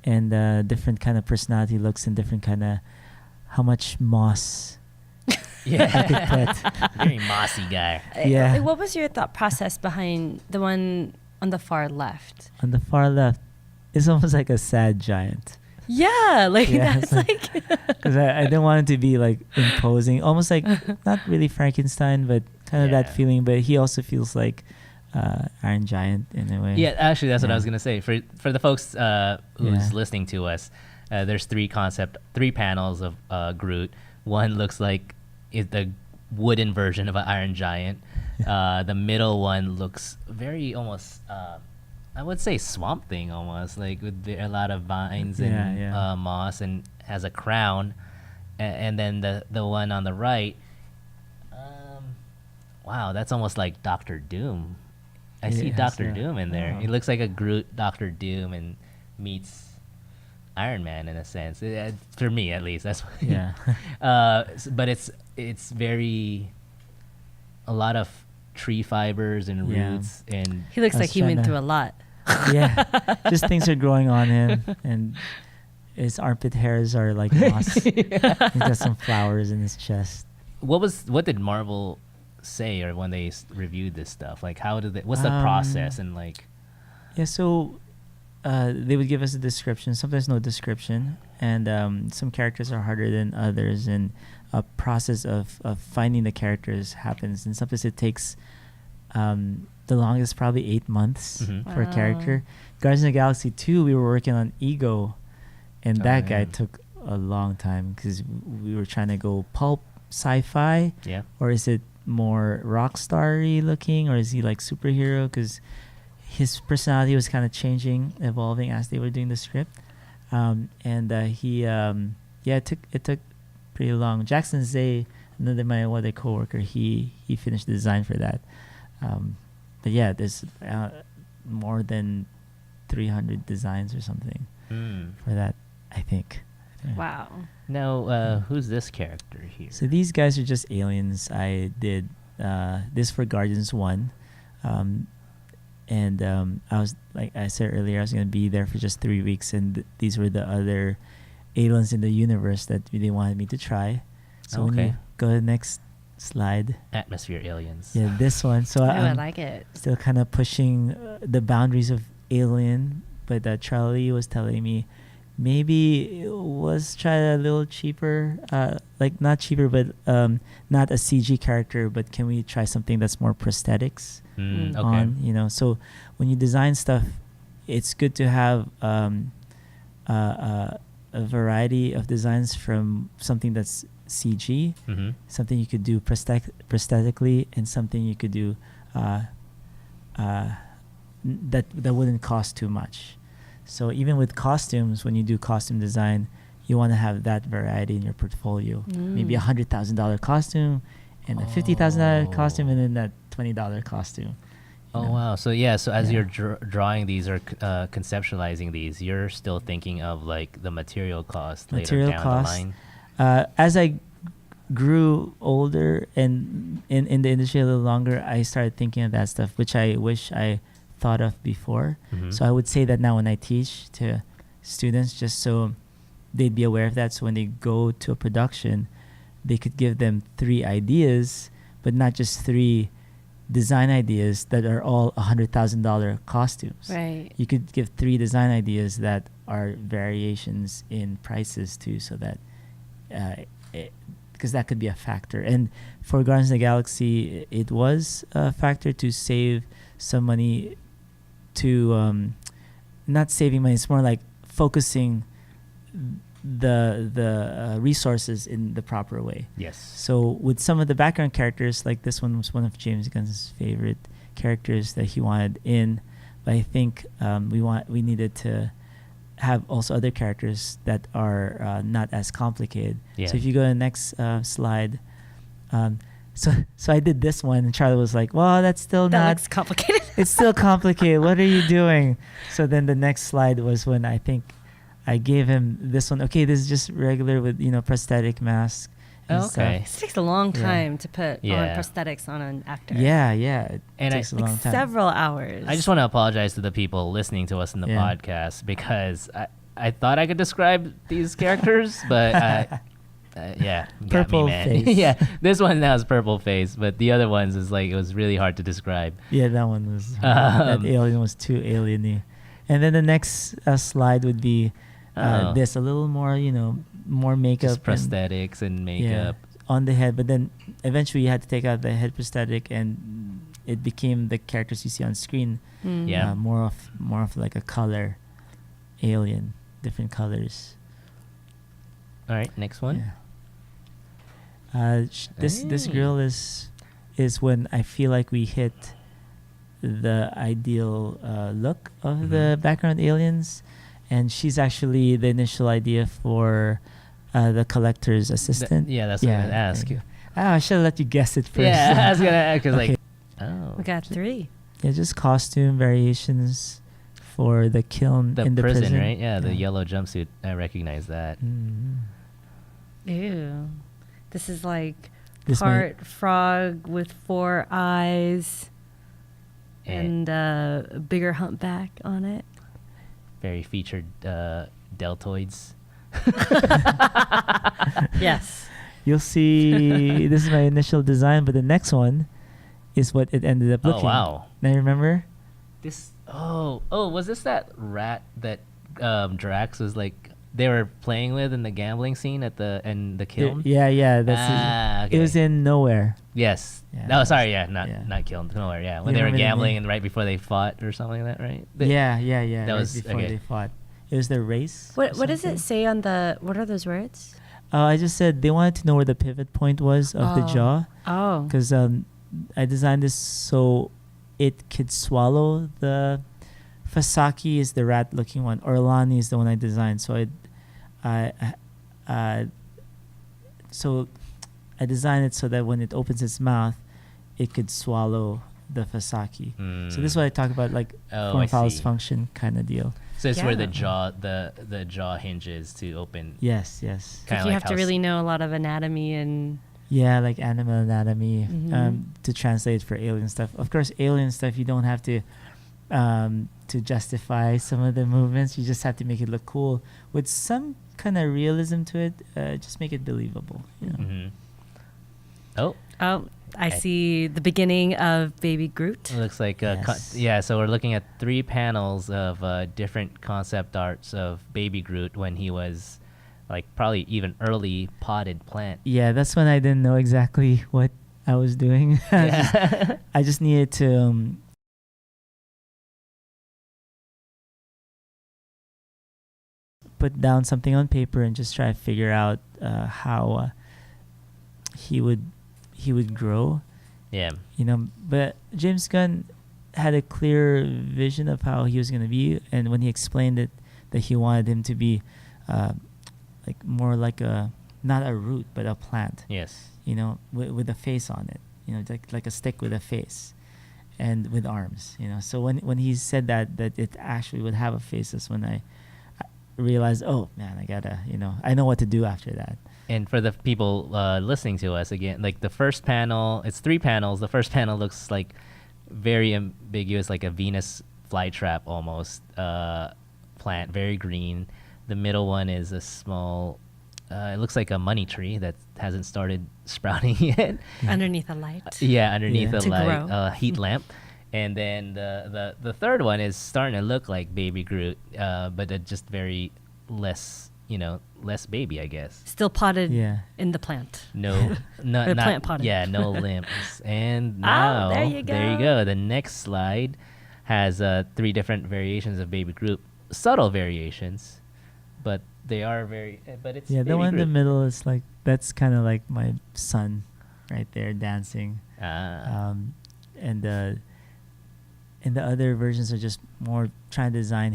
and different kind of personality looks and different kind of how much moss Yeah. I could put. Very mossy guy. Yeah. What was your thought process behind the one on the far left? On the far left, it's almost like a sad giant. Yeah, like Yeah, that's it's like Because I didn't want it to be like imposing, almost like not really Frankenstein, but kind of that Yeah. feeling. But he also feels like Iron Giant in a way. Yeah, actually, that's what I Yeah. was gonna say. For the folks who's Yeah. listening to us, there's 3 panels of Groot. One looks like the wooden version of an Iron Giant. The middle one looks very almost, I would say Swamp Thing almost, like with a lot of vines and moss, and has a crown. And then the one on the right, wow, that's almost like Doctor Doom. I see Doctor Doom in there. He looks like a Groot Doctor Doom and meets Iron Man in a sense. For me, at least, that's what but it's very a lot of tree fibers and roots, and He looks like he went through a lot. Just things are growing on him, and his armpit hairs are like moss. He's got some flowers in his chest. What did Marvel say, or when they reviewed this stuff? Like, what's the process, and like? Yeah, so they would give us a description. Sometimes no description, and some characters are harder than others, and a process of finding the characters happens. And sometimes it takes the longest, probably 8 months for a character. Guardians of the Galaxy 2, we were working on Ego, and that guy took a long time because we were trying to go pulp sci-fi, or is it more rock star-y looking, or is he like superhero? Because his personality was kind of changing, evolving as they were doing the script, and it took pretty long. Jackson Zay, my other coworker, he finished the design for that, but yeah, there's more than 300 designs or something for that, I think. Wow. Now, who's this character here? So these guys are just aliens. I did this for Guardians 1. And I was, like I said earlier, I was going to be there for just 3 weeks. And these were the other aliens in the universe that they wanted me to try. So when you go to the next slide. Atmosphere aliens. Yeah, this one. So I like it. Still kind of pushing the boundaries of Alien. But Charlie was telling me, maybe let's try a little cheaper, like not cheaper, but not a CG character, but can we try something that's more prosthetics on, so when you design stuff, it's good to have a variety of designs from something that's CG, something you could do prosthetically, and something you could do that wouldn't cost too much. So even with costumes, when you do costume design, you want to have that variety in your portfolio. Maybe $100,000 costume, and a $50,000 costume, and then that $20 costume. Wow! So as you're drawing these or conceptualizing these, you're still thinking of like the material cost later down the line. As I grew older and in the industry a little longer, I started thinking of that stuff, which I wish I thought of before. So I would say that now when I teach to students, just so they'd be aware of that, so when they go to a production, they could give them 3 ideas, but not just 3 design ideas that are all $100,000 costumes. Right. You could give 3 design ideas that are variations in prices too, so that because that could be a factor. And for Guardians of the Galaxy, it was a factor to save some money, to not saving money, it's more like focusing the resources in the proper way. Yes. So with some of the background characters, like this one was one of James Gunn's favorite characters that he wanted in, but I think we needed to have also other characters that are not as complicated. Yeah. So if you go to the next slide, so I did this one, and Charlie was like, well, that's still That not... looks complicated. It's still complicated. What are you doing? So then the next slide was when I think I gave him this one. Okay, this is just regular with, prosthetic mask and stuff. This takes a long time to put on prosthetics on an actor. Yeah. It takes a long time. Several hours. I just want to apologize to the people listening to us in the podcast, because I thought I could describe these characters, but Purple face. Yeah, this one now is purple face, but the other ones is like, it was really hard to describe. Yeah, that one was that alien was too alien-y. And then the next slide would be this, a little more, more makeup. Just prosthetics and makeup. On the head, but then eventually you had to take out the head prosthetic, and it became the characters you see on screen. More of like a color alien, different colors. All right, next one. This Hey. girl is when I feel like we hit the ideal look of the background aliens, and she's actually the initial idea for the collector's assistant. That's what I was gonna ask. there you go. I should have let you guess it first. Yeah, I was gonna because Okay. like, oh, We got 3. Yeah, just costume variations for the kiln the in the prison, prison, right? Yeah, the yellow jumpsuit. I recognize that. Mhm. Ew. This is like This part frog with 4 eyes And and a bigger humpback on it. very featured deltoids. Yes. You'll see. This is my initial design, but the next one is what it ended up Oh looking. wow. Now remember? This was this that rat that Drax was like they were playing with in the gambling scene at the kiln? Yeah. That's okay. It was in Nowhere. Yes. Yeah, No, sorry, not yeah. not kiln. Nowhere, yeah. When You they were remember the gambling name? and right before they fought or something like that, right? Yeah. that Right was- before okay. they fought. It was the race. or What does something. it say on the, what are those words? I just said they wanted to know where the pivot point was of the Oh. jaw, Oh. because I designed this so it could swallow the. Fasaki is the rat-looking one. Orlani is the one I designed. So so I designed it so that when it opens its mouth, it could swallow the Fasaki. So this is what I talk about, like Oh, form I follows see. function kind of deal. So it's where the Yeah. jaw hinges to open. Yes. Like Kinda you have to how really know a lot of anatomy and Yeah, like animal anatomy Mhm. to translate for alien stuff. Of course, alien stuff you don't have to justify some of the movements. You just have to make it look cool with some kind of realism to it. Just make it believable. You know? Mhm. Oh, oh, I Okay. see the beginning of Baby Groot. it looks like Yes. so we're looking at 3 panels of different concept arts of Baby Groot when he was like probably even early potted plant. Yeah, that's when I didn't know exactly what I was doing. Yeah. I just needed to put down something on paper and just try to figure out how he would grow. Yeah. You know, but James Gunn had a clear vision of how he was going to be, and when he explained it, that he wanted him to be like more like not a root but a plant. Yes. You know, with a face on it. You know, like a stick with a face, and with arms. You know, so when he said that it actually would have a face, that's when I realized, oh man, I know what to do after that. And for the people listening to us again, like the first panel, it's 3 panels. The first panel looks like very ambiguous, like a Venus flytrap almost plant, very green. The middle one is a small, it looks like a money tree that hasn't started sprouting yet. Underneath a light. Yeah, underneath Yeah. a To light grow. heat lamp. And then the third one is starting to look like Baby Groot, but just very less baby, I guess. Still potted Yeah. in the plant. No, not Or plant potted. Yeah, no limbs. And now there you go. The next slide has 3 different variations of Baby Groot, subtle variations, but they are but it's Yeah, the Baby one in the Groot. middle is like, that's kind of like my son right there dancing. And the other versions are just more trying to design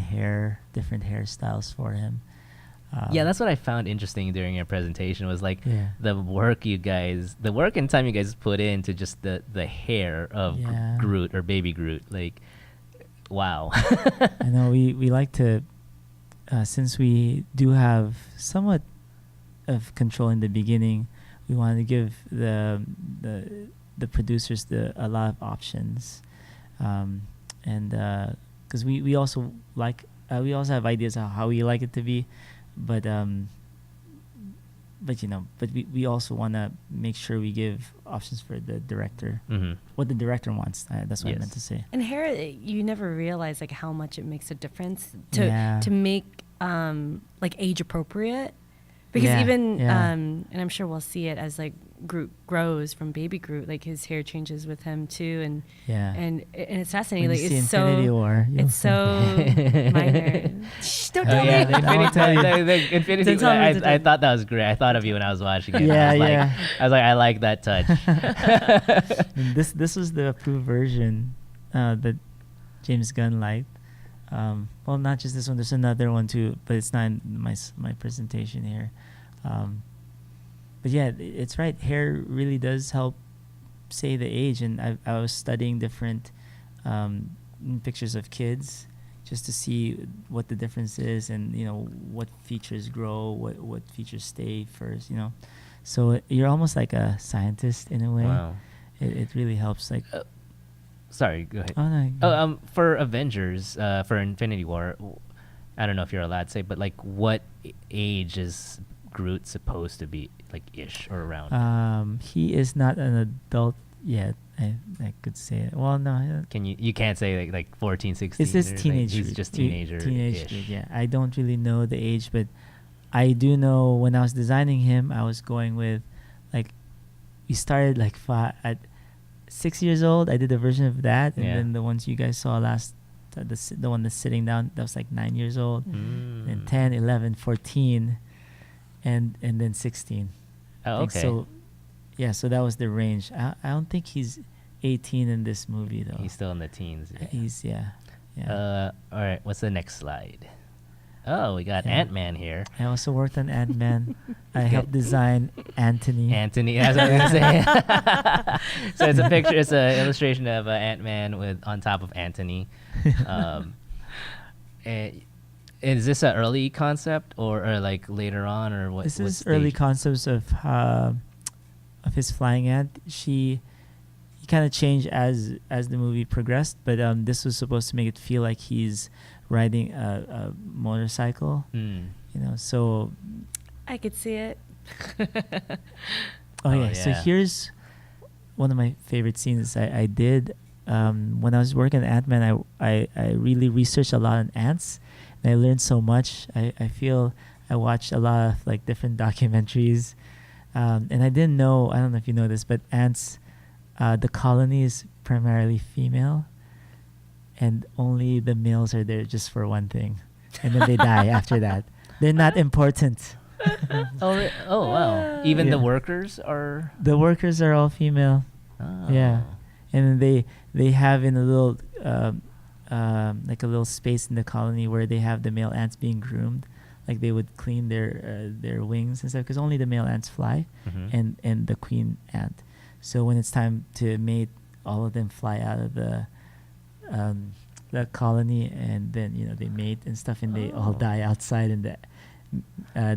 different hairstyles for him. Yeah, that's what I found interesting during your presentation was like Yeah. the work and time you guys put into just the hair of Yeah. Groot or Baby Groot. Like, wow. I know we like to, since we do have somewhat of control in the beginning, we want to give the producers a lot of options, and because we also like we also have ideas of how we like it to be, but we also want to make sure we give options for the director, Hmm. what the director wants. That's what I Yes. meant to say. And hair, you never realize like how much it makes a difference Yeah. to make like age appropriate. Because Yeah, even yeah. and I'm sure we'll see it as like Groot grows from Baby Groot, like his hair changes with him too, and Yeah. and it's fascinating. When Like you see it's Infinity so War, you'll it's see. so minor. Shh, don't Oh tell yeah, me. the Infinity, tell you. the Infinity Don't tell me, don't I tell me. thought that was great. I thought of you when I was watching it. Yeah, I was like, I like that touch. And this was the approved version that James Gunn liked. Well, not just this one. There's another one too, but it's not in my presentation here. But yeah, it's right. Hair really does help say the age, and I was studying different pictures of kids just to see what the difference is, and what features grow, what features stay first. So you're almost like a scientist in a way. Wow. It really helps. Like, Sorry, go ahead. oh no. For Avengers, for Infinity War, I don't know if you're allowed to say, but like, what age is Groot supposed to be, like, ish or around? He is not an adult yet. I could say it. Well, no. You can't say like 14, 16. It's just or, like, teenage. he's just teenager. Teenage. Yeah. I don't really know the age, but I do know when I was designing him, I was going with, like, we started like at 6 years old. I did a version of that, and then the ones you guys saw last, the one that's sitting down, that was like 9 years old, and 10, 11, 14, and then 16. Oh, okay. So, yeah, so that was the range. I don't think he's 18 in this movie though. He's still in the teens. Yeah. He's yeah. All right. What's the next slide? Oh, we got Yeah. Ant-Man here. I also worked on Ant-Man. I helped design Anthony. Anthony, as I was gonna say. So it's a picture. It's an illustration of Ant-Man on top of Anthony. Is this an early concept or like later on, or what? This what is early stage? concepts of his flying ant. He kind of changed as the movie progressed, but this was supposed to make it feel like he's riding a motorcycle. So I could see it. oh yeah. So here's one of my favorite scenes I did when I was working on Ant-Man. I really researched a lot on ants, and I learned so much. I feel I watched a lot of like different documentaries, and I didn't know, I don't know if you know this, but ants, the colony is primarily female, and only the males are there just for one thing, and then they die after that. They're not important. Oh wow! Even the workers are. The workers are all female. Oh. Yeah, and then they have in a little like a little space in the colony where they have the male ants being groomed, like they would clean their wings and stuff, because only the male ants fly, and the queen ant. So when it's time to mate, all of them fly out of the colony, and then they mate and stuff, and they all die outside, and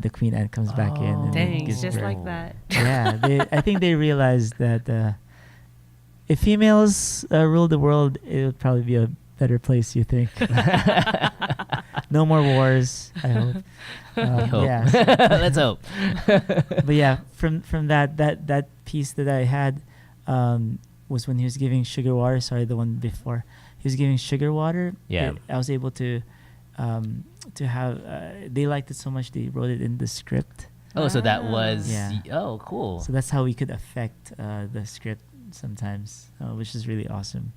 the queen ant comes back in. And Dang, gives just birth. like that. Yeah, I think they realized that if females rule the world, it would probably be a better place. You think? No more wars, I hope. Hope. Yeah. Let's hope. But yeah, from that piece that I had was when he was giving sugar water. Sorry, the one before. He was giving sugar water. Yeah. I was able to have. They liked it so much they wrote it in the script. Oh, so that was. Yeah. Oh, cool. So that's how we could affect the script sometimes, which is really awesome.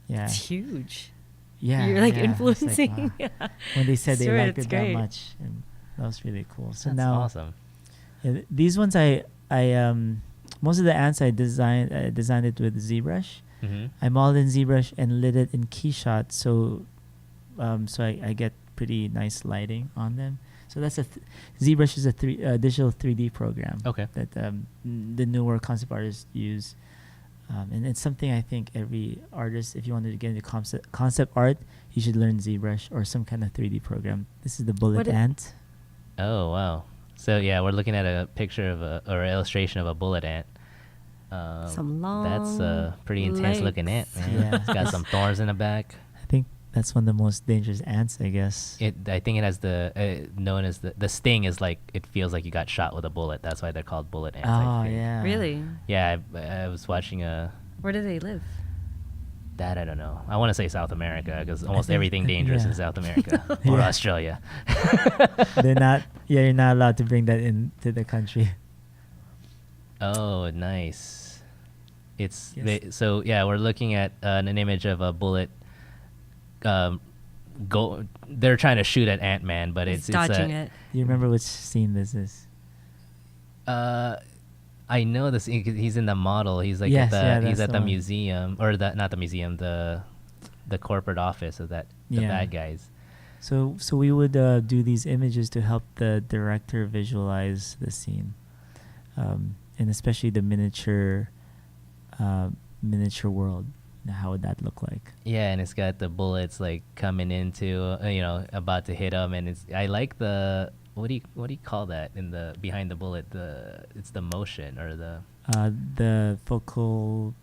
Yeah. It's huge. Yeah. You're like yeah. It's influencing. wow. When they said they Sure, liked it's it that great. much, and that was really cool. So That's now, awesome. yeah, these ones I most of the ants I designed it with ZBrush. I modeled in ZBrush and lit it in Keyshot, so I get pretty nice lighting on them. So that's ZBrush is a digital 3D program. Okay. That the newer concept artists use, and it's something I think every artist, if you wanted to get into concept art, you should learn ZBrush or some kind of 3D program. This is the bullet ant. Oh wow! So yeah, we're looking at a picture or illustration of a bullet ant. Some long. That's a pretty intense looking ant, man. Yeah. It's got some thorns in the back. I think that's one of the most dangerous ants, I guess. I think it has known as the sting is like, it feels like you got shot with a bullet. That's why they're called bullet ants. I Oh think. yeah. Really? Yeah, I was watching Where do they live? that. I don't know. I want to say South America because almost think- everything dangerous yeah. in South America or Yeah. Australia. They're not. Yeah, you're not allowed to bring that into the country. Oh, nice. Yes. So yeah, we're looking at an image of a bullet. Go. They're trying to shoot at Ant-Man, but He's it's dodging a, it. Do you remember which scene this is? I know this. He's in the model. He's like Yes, yeah, he's that's at the the one. museum, or not the museum, the corporate office of the Yeah. bad guys. So we would do these images to help the director visualize the scene, and especially the miniature world. How would that look like? Yeah, and it's got the bullets like coming into, about to hit him, and I like the what do you call that in the behind the bullet? It's the motion or The focal.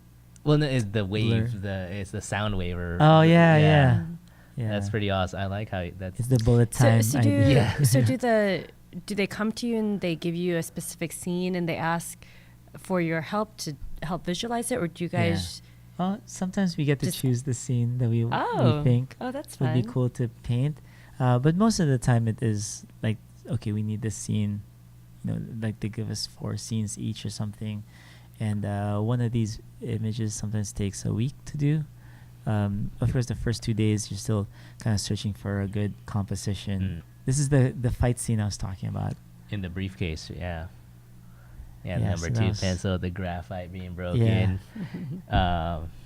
well, no, it's the wave, Blur. it's the sound wave. Oh yeah. That's pretty awesome. I like how that's It's the bullet So, time so idea. do they come to you and they give you a specific scene and they ask for your help to help visualize it, or do you guys? Well, sometimes we get to Just- choose the scene that we Oh, think that's would fun. be cool to paint. But most of the time it is like, okay, we need this scene, like they give us 4 scenes each or something. And one of these images sometimes takes a week to do. Of course, the first 2 days, you're still kind of searching for a good composition. This is the fight scene I was talking about. in the briefcase. Yeah, Yeah, number so that 2 was- pencil, the graphite being broken.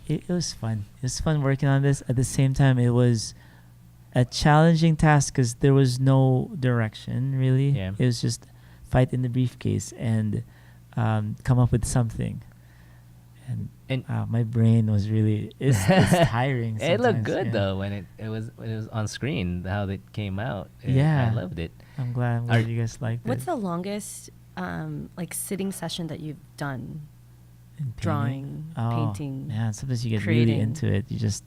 It was fun. It was fun working on this. At the same time, it was a challenging task because there was no direction, really. Yeah. It was just fight in the briefcase and come up with something. And my brain was really... It's tiring It looked sometimes, good yeah. though when it was on screen, how it came out. Yeah. I loved it. I'm glad you guys liked What's it. the longest like sitting session that you've done? In painting? Drawing, painting, Yeah, sometimes you get really creating? into it. You're just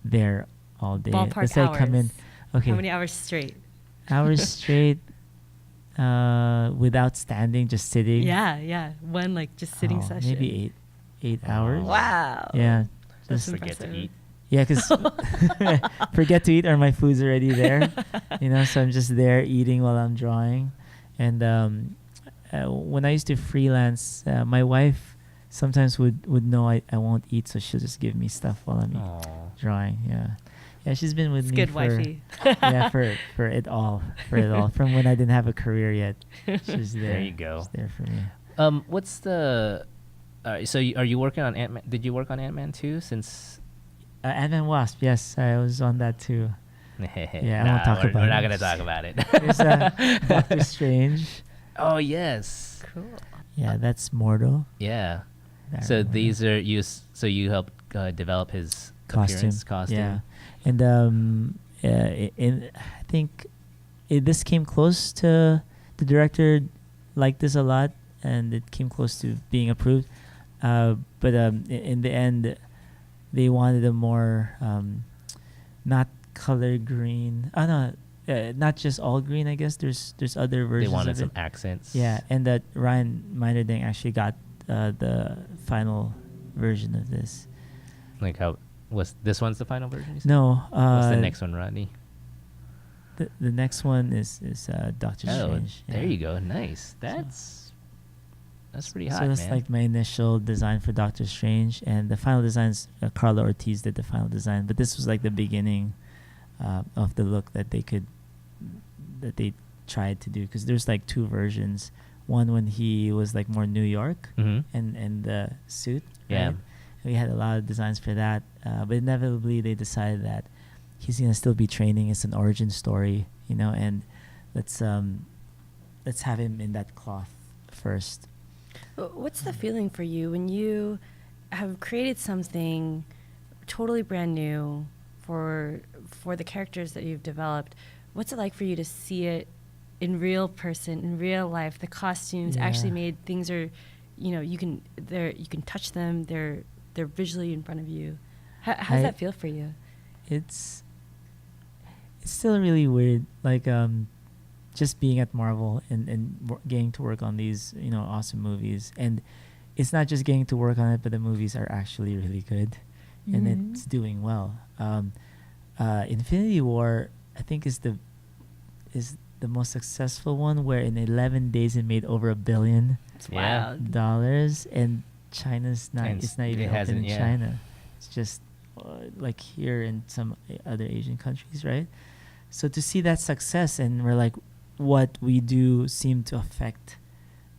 there all day. Ballpark Let's say I come in... hours. Okay. How many hours straight? Hours straight without standing, just sitting. Yeah. One like just sitting session. Maybe eight hours. Wow. Yeah. That's Just Forget to impressive. eat. yeah, because forget to eat or my food's already there. So I'm just there eating while I'm drawing. And when I used to freelance, my wife sometimes would know I won't eat, so she'll just give me stuff while I'm Aw. drawing. Yeah, she's been with It's me good for wifey. for it all, from when I didn't have a career yet. She's there. There you go. She's there for me. What's the? So are you working on Ant-Man? Did you work on Ant-Man too? Since Ant-Man Wasp, yes, I was on that too. yeah, I won't talk about we're it. not gonna talk about it. There's Doctor Strange. Oh yes. Cool. Yeah, that's Mordo. Yeah. That So Mordo. these are you. So you helped develop his appearance, costume. Yeah, and I think this came close to the director liked this a lot, and it came close to being approved. But in the end, they wanted a more not color green. Oh no, not just all green. I guess there's other versions. They wanted of some it. accents. Yeah, and that Ryan Meinerding actually got the final version of this. Like how was this one's the final version? You said? No. What's the next one, Rodney? The next one is Doctor Oh, Strange. there yeah. you go. Nice. That's pretty hot, So that's man. like my initial design for Doctor Strange, and the final designs. Carla Ortiz did the final design, but this was like the beginning of the look that they tried to do, because there's like 2 versions. One when he was like more New York Mm-hmm. and the suit. Yeah. Right? We had a lot of designs for that, but inevitably they decided that he's gonna still be training. It's an origin story, and let's have him in that cloth first. What's the feeling for you when you have created something totally brand new for the characters that you've developed? What's it like for you to see it in real person, in real life? The costumes actually Yeah. made. Things are, you can touch them. They're visually in front of you. How does that feel for you? It's still really weird, like just being at Marvel and getting to work on these awesome movies. And it's not just getting to work on it, but the movies are actually really good, and it's doing well. Infinity War, I think, is the most successful one, where in 11 days it made over $1 billion. It's Yeah. wild. dollars, and China's not. And It's not it even open hasn't- in yeah. China. It's just like here in some other Asian countries, right? So to see that success, and we're like, what we do seem to affect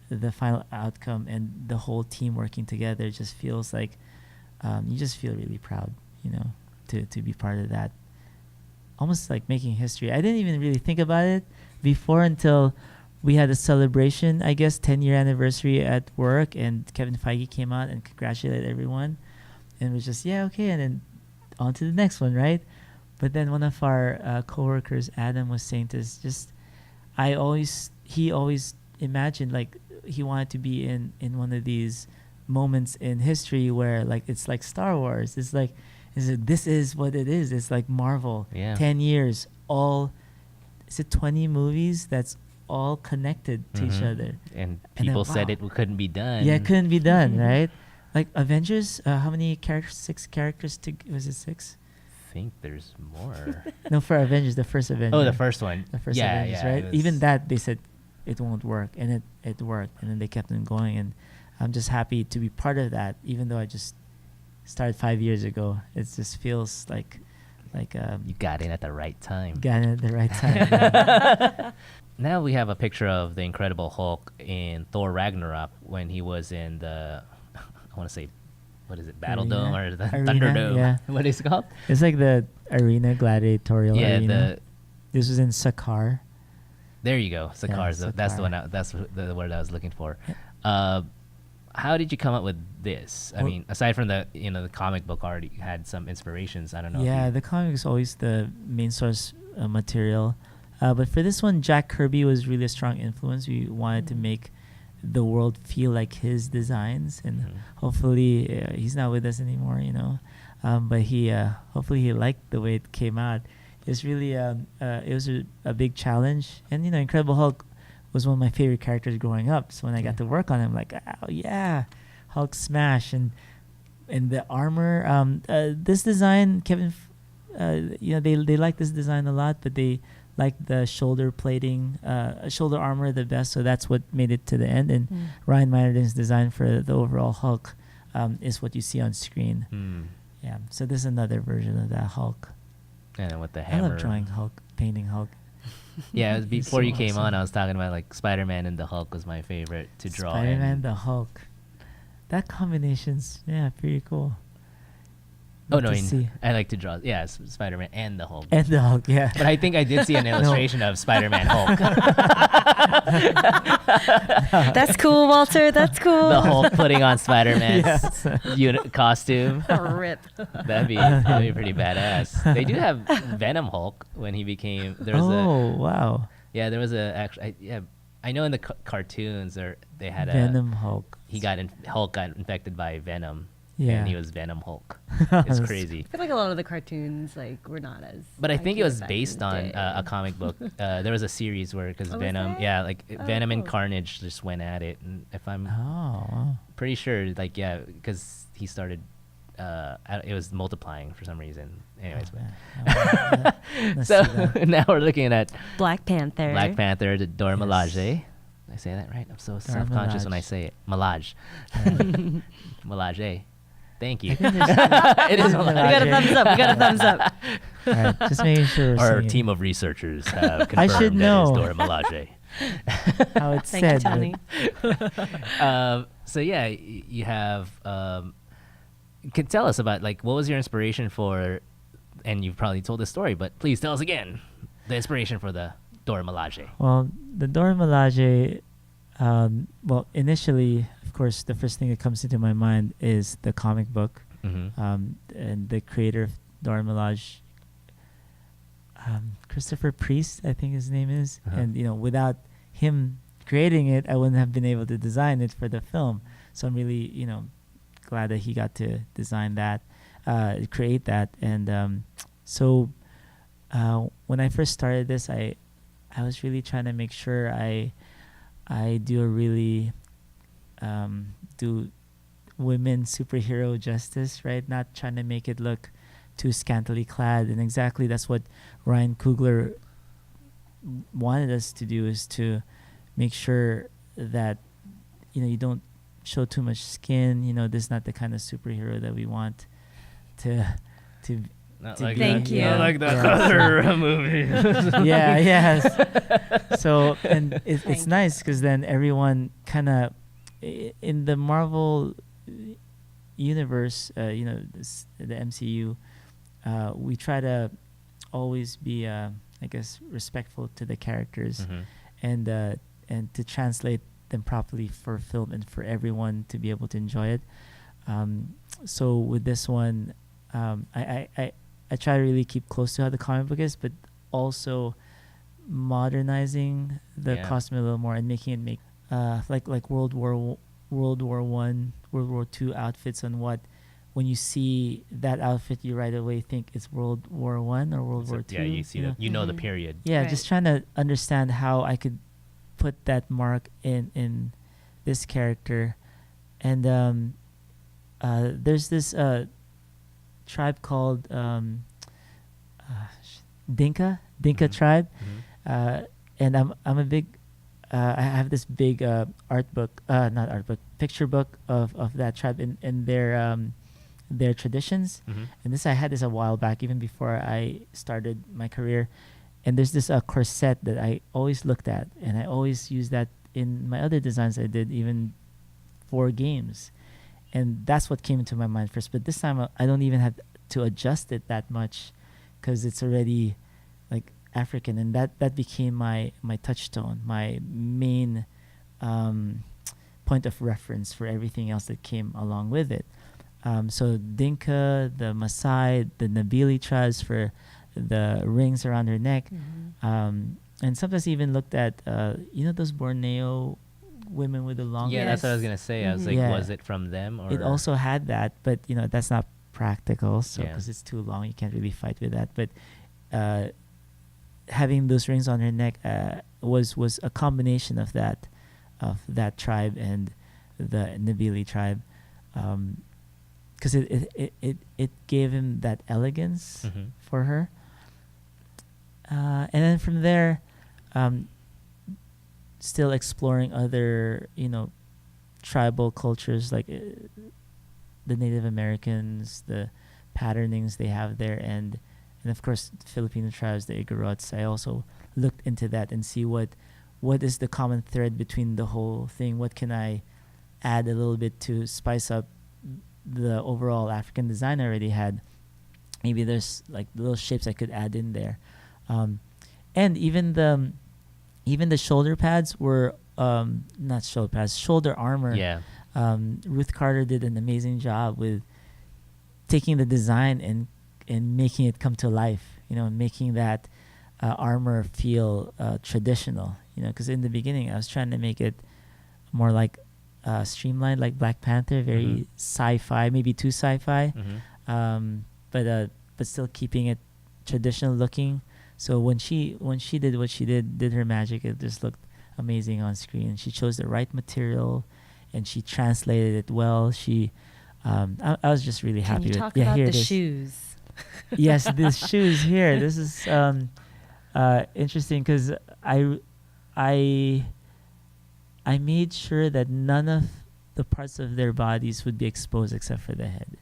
the final outcome, and the whole team working together just feels like you just feel really proud, to be part of that. Almost like making history. I didn't even really think about it before until we had a celebration, I guess, 10-year anniversary at work, and Kevin Feige came out and congratulated everyone, and it was just, yeah, okay, and then on to the next one, right? But then one of our coworkers, Adam, was saying to us, he always imagined like he wanted to be in one of these moments in history where like it's like Star Wars. It's like, this is what it is. It's like Marvel. Yeah. 10 years, is it 20 movies that's all connected to each Mhm. other? And then, people said wow. it couldn't be done. Yeah, it couldn't be done, right? Like Avengers, how many characters? 6 characters was it 6? I think there's more. No, for Avengers, the first Avengers. Oh, the first one. The first yeah, Avengers, yeah, right? it Even was- that, they said it won't work, and it worked, and then they kept on going, and I'm just happy to be part of that, even though I just started 5 years ago. It just feels like You got in at the right time. got it at the right time. Now we have a picture of the Incredible Hulk in Thor Ragnarok when he was in the, I want to say, what is it, Battle Arena? Dome or the Arena, Thunderdome? yeah. What is it called? It's like the arena, gladiatorial Yeah, arena. This was in Sakar. there you go. Sakar's Yeah, that's the Sakar. one. That's the word I was looking for. Yeah. How did you come up with this? I Well- mean, aside from the comic book already had some inspirations. I don't know. if Yeah, you- the comic is always the main source material. But for this one, Jack Kirby was really a strong influence. We wanted to make the world feel like his designs, and Mhm. hopefully he's not with us anymore, but he hopefully he liked the way it came out. It's really it was a big challenge, and Incredible Hulk was one of my favorite characters growing up. So when I got to work on him, like, oh yeah, Hulk smash, and the armor. This design, Kevin, they like this design a lot, but they like the shoulder plating, shoulder armor the best. So that's what made it to the end. And Ryan Meinerden's design for the overall Hulk is what you see on screen. Hmm. Yeah. So this is another version of that Hulk. And then with the I hammer. love drawing Hulk, painting Hulk. Yeah, it was He's before so you came on, awesome. I was talking about like Spider-Man and the Hulk was my favorite to draw. Spider-Man, and- the Hulk. That combination's pretty cool. Oh Good no, to I mean, see. I like to draw. Yeah, Spider-Man and the Hulk. And the Hulk, yeah. But I think I did see an illustration of Spider-Man Hulk. That's cool, Walter. That's cool. The Hulk putting on Spider-Man's Yes. costume. Rip. That'd be pretty badass. They do have Venom Hulk when he became. There was Wow. there was a actually. I know in the cartoons they had Venom Hulk. Hulk got infected by Venom. Yeah. And he was Venom Hulk. It's crazy. I feel like a lot of the cartoons were not as. But I think it accurate was back based in the on day. a comic book. There was a series where because Oh, was Venom, there? Venom and Oh. Carnage just went at it, and if I'm Oh. pretty sure, because he started, it was multiplying for some reason. Anyways, Let's so see that. now we're looking at Black Panther. Black Panther, the Dora Yes. Milaje. Did I say that right? I'm so self-conscious when I Milaje. say it. Milage. Milaje. Thank you. I think there's- It is Dora We got a Milaje. thumbs up. We got a thumbs up. All right, just making sure. we're Our saying team of researchers have I confirmed should that know. it's Dora Milaje. how it's Thank you, said. Tony. So yeah, you have. Can tell us about what was your inspiration for, and you've probably told this story, but please tell us again the inspiration for the Dora Milaje. Well, the Dora Milaje, initially, of course, the first thing that comes into my mind is the comic book, Mm-hmm. and the creator of Dora Milaje, Christopher Priest, I think his name is, Uh-huh. and without him creating it, I wouldn't have been able to design it for the film. So I'm really, glad that he got to design that, create that, and so when I first started this, I was really trying to make sure I do a really do women superhero justice, right? Not trying to make it look too scantily clad, and exactly that's what Ryan Coogler wanted us to do, is to make sure that you don't show too much skin. This is not the kind of superhero that we want to Not to like be- Thank you. Not like that Yeah. other movie. yeah, yes. So, and it's Thank nice because then everyone kind of in the Marvel universe, the MCU, we try to always be, I guess, respectful to the characters, Mhm. and to translate them properly for film and for everyone to be able to enjoy it. So with this one, I try to really keep close to how the comic book is, but also modernizing the Yeah. costume a little more and making it make like World War One, World War Two outfits on what. When you see that outfit, you right away think it's World War One or World War Two. Yeah, you see that. You know the period. Yeah, Right. just trying to understand how I could put that mark in this character. And there's this tribe called Dinka Mhm. tribe, Mhm. and I'm a big I have this big picture book of that tribe and their traditions. Mhm. And I had this a while back, even before I started my career. And there's this corset that I always looked at, and I always use that in my other designs I did, even for games. And that's what came into my mind first. But this time I don't even have to adjust it that much, because it's already like African, and that became my touchstone, my main point of reference for everything else that came along with it. So Dinka, the Maasai, the Nabili tribes for the rings around her neck, and sometimes even looked at those Borneo women with the long Yeah, hair. that's what I was gonna say. I was Mhm. like, Yeah. was it from them or? It also had that, but that's not practical, so Yeah. because it's too long, you can't really fight with that. But having those rings on her neck was a combination of that tribe and the Nabili tribe, because it gave him that elegance Mhm. for her. And then from there, still exploring other tribal cultures, like the Native Americans, the patternings they have there, and of course the Filipino tribes, the Igorots. I also looked into that and see what is the common thread between the whole thing. What can I add a little bit to spice up the overall African design I already had? Maybe there's like little shapes I could add in there, and even the shoulder pads were not shoulder pads, shoulder armor. Yeah. Ruth Carter did an amazing job with taking the design and making it come to life, making that armor feel traditional, because in the beginning I was trying to make it more like streamlined, like Black Panther, very Mhm. sci-fi, maybe too sci-fi, Mhm. but still keeping it traditional looking. So when she did what she did her magic, it just looked amazing on screen. She chose the right material, and she translated it well. I was just really Can happy you with. talk Yeah, about here the it is. shoes? Yes, these shoes here. This is interesting because I made sure that none of the parts of their bodies would be exposed except for the head.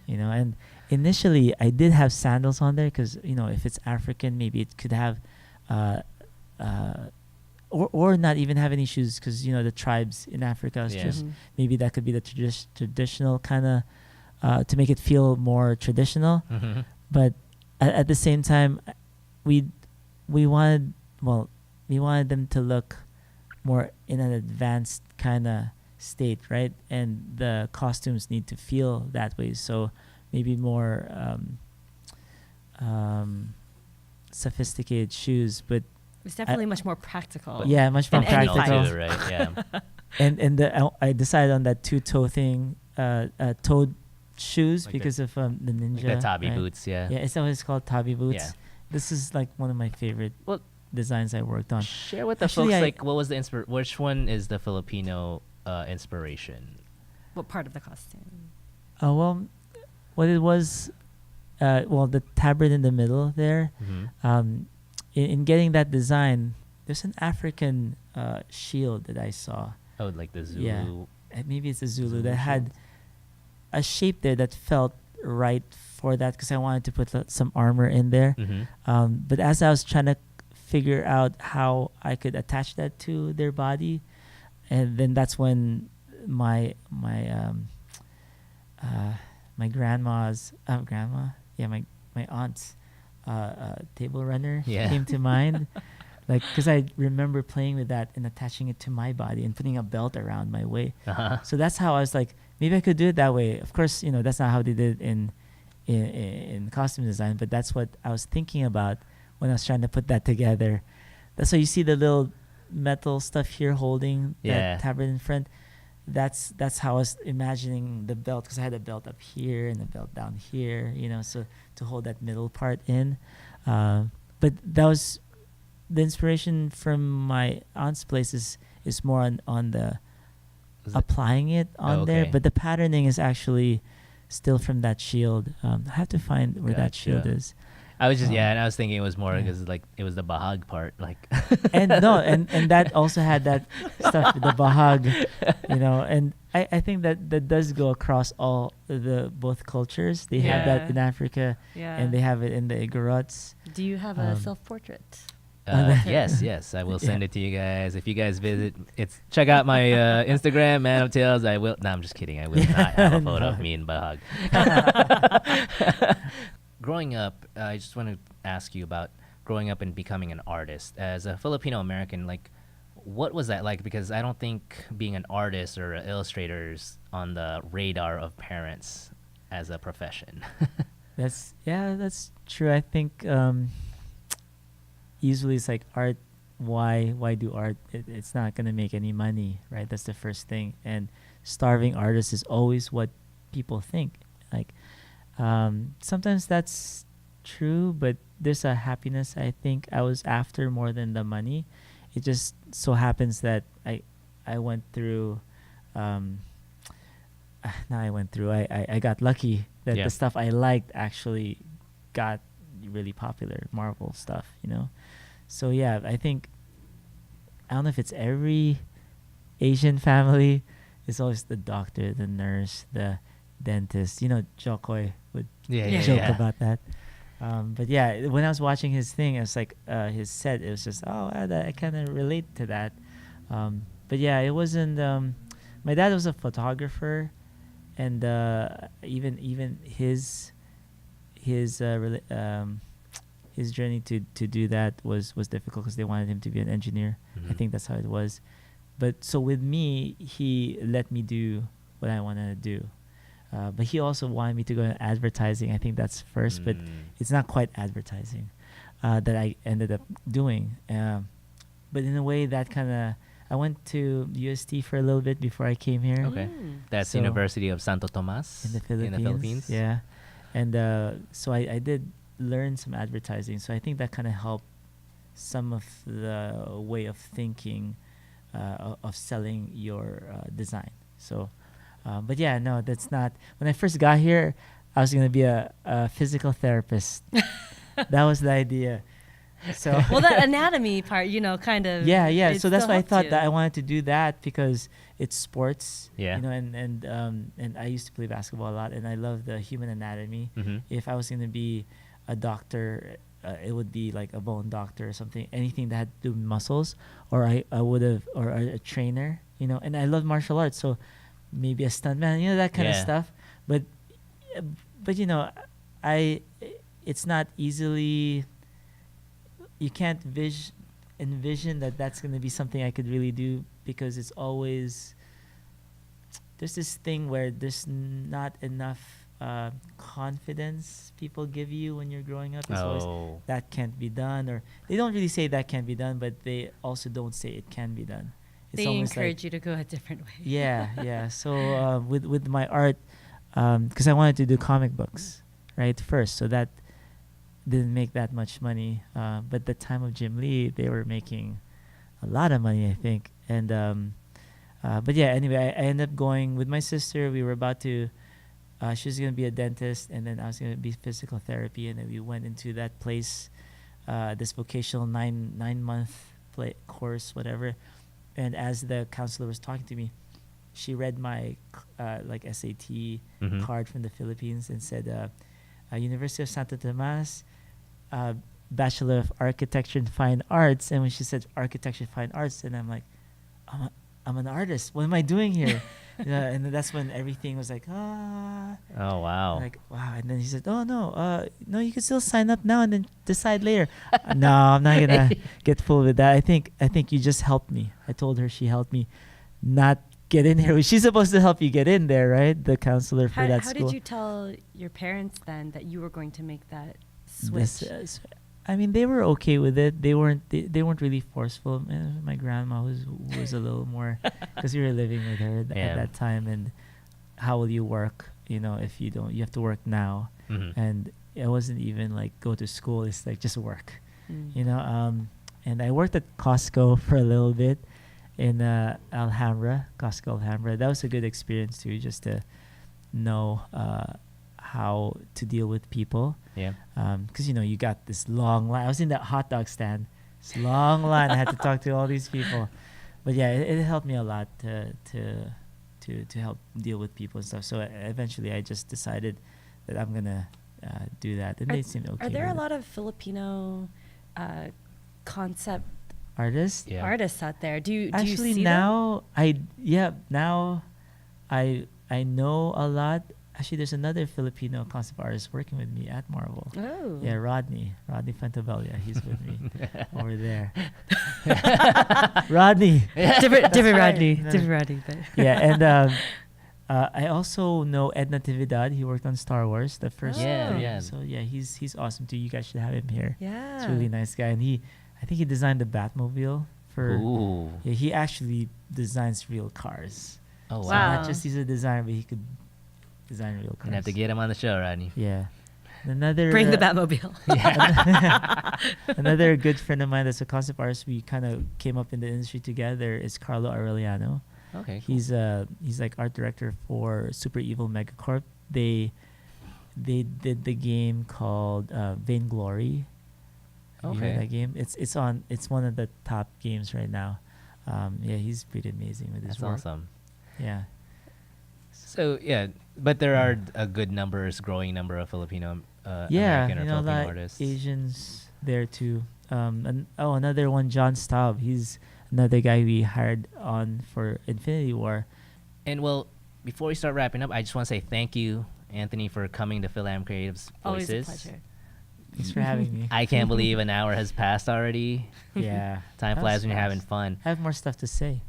And initially I did have sandals on there because if it's African, maybe it could have or not even have any shoes, because the tribes in Africa is Yeah. just maybe that could be the traditional kind of to make it feel more traditional. Mhm. But at the same time, we wanted them to look more in an advanced kind of state, right? And the costumes need to feel that way. So maybe more sophisticated shoes, but It's definitely much more practical. yeah, much more And any practical. Too, right? Yeah. And I decided on that two-toe thing, toed shoes, Like because of the ninja. Like the Tabi right? boots. Yeah. Yeah, is that what it's called? Tabi boots. Yeah. This is like one of my favorite Well, designs I worked on. Share with the Actually, folks what was the which one is the Filipino inspiration? What part of the costume? Well, what it was, the tabard in the middle there. Mhm. In getting that design, there's an African shield that I saw. Oh, like the Zulu. Yeah, maybe it's a Zulu Zulu that had shield. a shape there that felt right for that, because I wanted to put some armor in there. But as I was trying to figure out how I could attach that to their body, and then that's when my grandma's my aunt's table runner Yeah. came to mind. Like, because I remember playing with that and attaching it to my body and putting a belt around my waist. So that's how I was like, maybe I could do it that way. Of course, that's not how they did it in costume design, but that's what I was thinking about when I was trying to put that together. That's why you see the little metal stuff here holding Yeah. that tabard in front. That's how I was imagining the belt, because I had a belt up here and a belt down here, so to hold that middle part in. But that was the inspiration from my aunt's place is more on the applying it on there, okay. but the patterning is actually still from that shield. I have to find where that shield Gotcha. is. I was just and I was thinking it was more yeah. because like it was the bahag part, like. And that also had that stuff, the bahag, and I think that does go across all the both cultures. They have Yeah. that in Africa, Yeah. and they have it in the Igorots. Do you have a self-portrait? Yes, I will send it to you guys. If you guys visit, check out my Instagram, Man of Tales. I will. No, I'm just kidding. I will not have a photo of me and Bahag. Growing up, I just want to ask you about growing up and becoming an artist as a Filipino-American. Like, what was that like? Because I don't think being an artist or an illustrator is on the radar of parents as a profession. That's true. I think usually it's like art. Why do art? It's not gonna make any money, right? That's the first thing. And starving artists is always what people think. Like sometimes that's true, but there's a happiness I think I was after more than the money. It just so happens that I went through. I got lucky that Yeah. the stuff I liked actually got really popular, Marvel stuff, So yeah, I don't know if it's every Asian family. It's always the doctor, the nurse, the dentist. Jokoy would joke about that. But yeah, when I was watching his thing, it was like his set. It was just I kind of relate to that. But yeah, it wasn't. My dad was a photographer, and even his journey to do that was difficult because they wanted him to be an engineer. I think that's how it was. But so with me, he let me do what I wanted to do. But he also wanted me to go into advertising. I think that's first, but it's not quite advertising that I ended up doing. But in a way that kind of, I went to UST for a little bit before I came here. Okay. That's So- University of Santo Tomas In the Philippines. Yeah. And so I did learn some advertising. So I think that kind of helped some of the way of thinking of selling your design. So, but yeah, no, that's not. When I first got here, I was going to be a physical therapist. That was the idea. So Well, that anatomy part, kind of. yeah. it So that's still why I helped thought you. that I wanted to do that because it's sports. Yeah. And I used to play basketball a lot, and I love the human anatomy. If I was going to be a doctor, it would be like a bone doctor or something, anything that had to do with muscles, or I would have, or a trainer, and I love martial arts, so maybe a stuntman, that kind of Yeah. stuff. But it's not easily, you can't envision that that's going to be something I could really do, because it's always, there's this thing where there's not enough confidence people give you when you're growing up. It's always, that can't be done, or they don't really say that can't be done, but they also don't say it can be done. It's They almost encourage you to go a different way. yeah. So with my art, because I wanted to do comic books, right, first, so that didn't make that much money. But the time of Jim Lee, they were making a lot of money, I think. And but yeah, anyway, I ended up going with my sister. We were about to. She was gonna be a dentist, and then I was gonna be physical therapy, and then we went into that place, this vocational nine month course, whatever. and as the counselor was talking to me, she read my like SAT Mhm. card from the Philippines and said, University of Santo Tomas, Bachelor of Architecture and Fine Arts. And when she said Architecture and Fine Arts, and I'm like, I'm an artist. What am I doing here? And then that's when everything was like, Oh wow. like, wow. And then he said, oh, no, no, you can still sign up now and then decide later. No, I'm not going to get full with that. I think you just helped me. I told her she helped me not get in here. She's supposed to help you get in there, right? The counselor for that How school. did you tell your parents then that you were going to make that switch? I mean, they were okay with it. They weren't really forceful. My grandma was a little more, because we were living with her Yeah. at that time. And how will you work? If you don't, you have to work now. Mhm. And it wasn't even like go to school. It's like just work. Mm. And I worked at Costco for a little bit in Alhambra, Costco Alhambra. That was a good experience too, just to know how to deal with people. Yeah. Because you got this long line. I was in that hot dog stand, this long line. I had to talk to all these people, but yeah, it helped me a lot to help deal with people and stuff. So eventually, I just decided that I'm gonna do that, and they seemed okay. Are there a with it. lot of Filipino concept Artists? Yeah. artists out there? Do you Actually, see now now I know a lot. Actually, there's another Filipino concept artist working with me at Marvel. them? Oh. Yeah, Rodney Fantabella. He's with me over there. Rodney. different Rodney. No. Different Rodney. But Yeah, and I also know Ed Natividad. He worked on Star Wars, the first. Yeah, film. yeah. So yeah, he's awesome too. You guys should have him here. yeah. He's a really nice guy, and I think he designed the Batmobile for. Ooh. Yeah, he actually designs real cars. Oh So wow. Wow. not just he's a designer, but he could design real cars. Gonna have to get him on the show, Rodney. Yeah. Another Bring the Batmobile. another good friend of mine that's a concept artist. We kind of came up in the industry together. Is Carlo Aureliano. Okay. Cool. He's like art director for Super Evil Megacorp. They did the game called Vainglory. Have you heard Okay. that game? It's one of the top games right now. Yeah, he's pretty amazing with his That's work. awesome. Yeah. So yeah, but there are a growing number of Filipino Yeah, American or Filipino like artists. Asians there too. Another one, John Staub. He's another guy we hired on for Infinity War. And well, before we start wrapping up, I just want to say thank you, Anthony, for coming to Philam Creative's Always a Voices. pleasure. Thanks for having me. I can't believe an hour has passed already. Yeah. Time That flies was when you're having fast. fun. I have more stuff to say.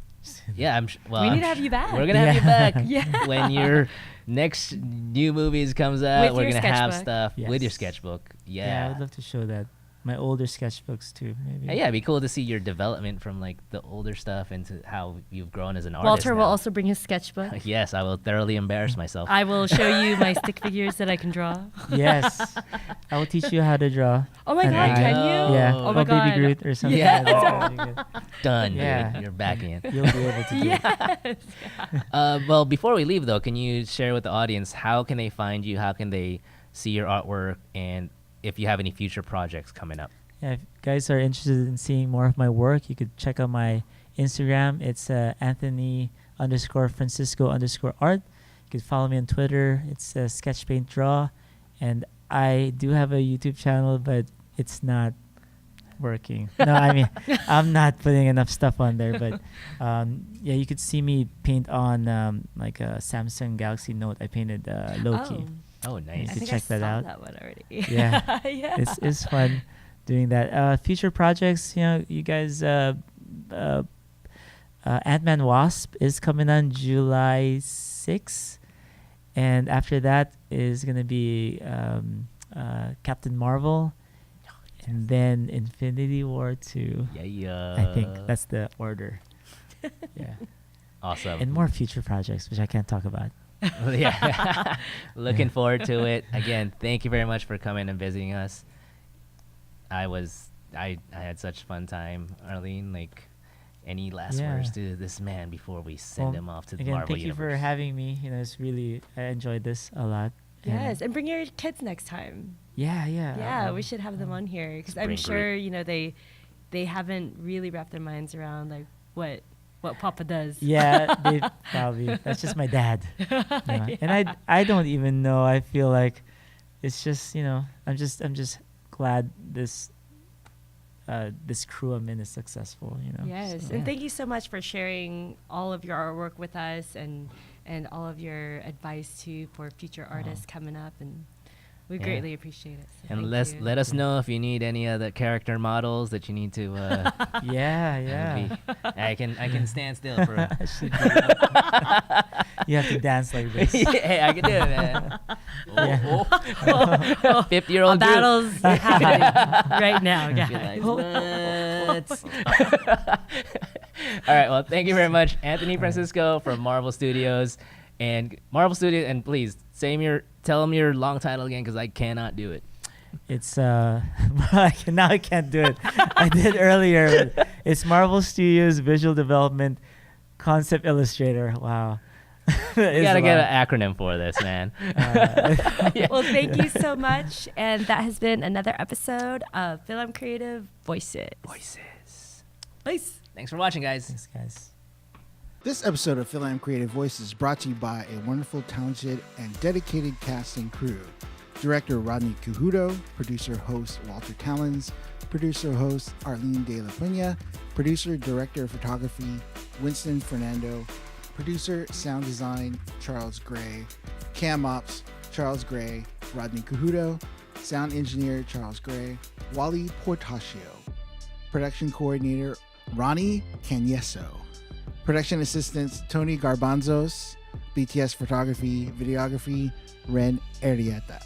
Yeah, well, We I'm need to have you back. We're gonna have you back. Yeah. When your next new movies comes out, With we're your gonna have sketchbook. stuff with your Yes. sketchbook. Yeah, I Yeah. would love to show that. My older sketchbooks too, maybe. Yeah, it'd be cool to see your development from like the older stuff into how you've grown as an artist. Walter will now. also bring his sketchbook. Yes, I will thoroughly embarrass myself. I will show you my stick figures that I can draw. Yes. I will teach you how to draw. Oh my And God, I- can go. you? Yeah. Oh my Baby God. Groot or something. Yeah. That'd be good. Done. Yeah. Dude. You're back in. You'll be able to do it. Yes. Well, before we leave though, can you share with the audience how can they find you? How can they see your artwork? And if you have any future projects coming up? Yeah, if you guys are interested in seeing more of my work, you could check out my Instagram. It's Anthony_Francisco_art. You could follow me on Twitter. It's Sketch Paint Draw. And I do have a YouTube channel, but it's not working. No, I mean, I'm not putting enough stuff on there. But yeah, you could see me paint on like a Samsung Galaxy Note. I painted Loki. Oh, You nice. I could think check I that saw out. that one already. Yeah. Yeah. It's fun doing that. Future projects, you guys, Ant-Man Wasp is coming on July 6th. And after that is going to be Captain Marvel. And then Infinity War 2. Yeah. I think that's the order. Yeah. Awesome. And more future projects, which I can't talk about. Yeah. Looking forward to it. Again, thank you very much for coming and visiting us. I had such a fun time, Arlene. Like, any last Yeah. words to this man before we send Well, him off to the Again, Marvel thank you for universe? having me. It's really, I enjoyed this a lot. Yes, and bring your kids next time. Yeah. Yeah, we should have them on here because I'm Bring sure they haven't really wrapped their minds around like what what Papa does. Yeah, they probably. That's just my dad. Yeah. And I don't even know. I feel like it's just, I'm just glad this crew I'm in is successful. Yes, So, and thank you so much for sharing all of your artwork with us and all of your advice too for future artists coming up, and we greatly appreciate it. So And thank you. let us know if you need any other character models that you need to. yeah. I can stand still for. You have to dance like this. Hey, I can do it, man. Yeah. 50-year-old Battles happening right now, guys. All right. Well, thank you very much, Anthony Francisco from Marvel Studios, and please tell them your long title again, because I cannot do it. It's now I can't do it. I did earlier. It's Marvel Studios Visual Development Concept Illustrator. Wow. You gotta get an acronym for this, man. Well, thank you so much, and that has been another episode of Film Creative Voices. Nice. Thanks for watching, guys. Thanks, guys. This episode of Film Creative Voices is brought to you by a wonderful, talented, and dedicated cast and crew. Director Rodney Cahuto, producer-host Walter Callens, producer-host Arlene De La Peña, producer-director of photography Winston Fernando, producer, sound design, Charles Gray, cam ops, Charles Gray, Rodney Cahuto, sound engineer, Charles Gray, Wally Portacio, production coordinator, Ronnie Cañeso, production assistants, Tony Garbanzos, BTS photography, videography, Ren Arrieta.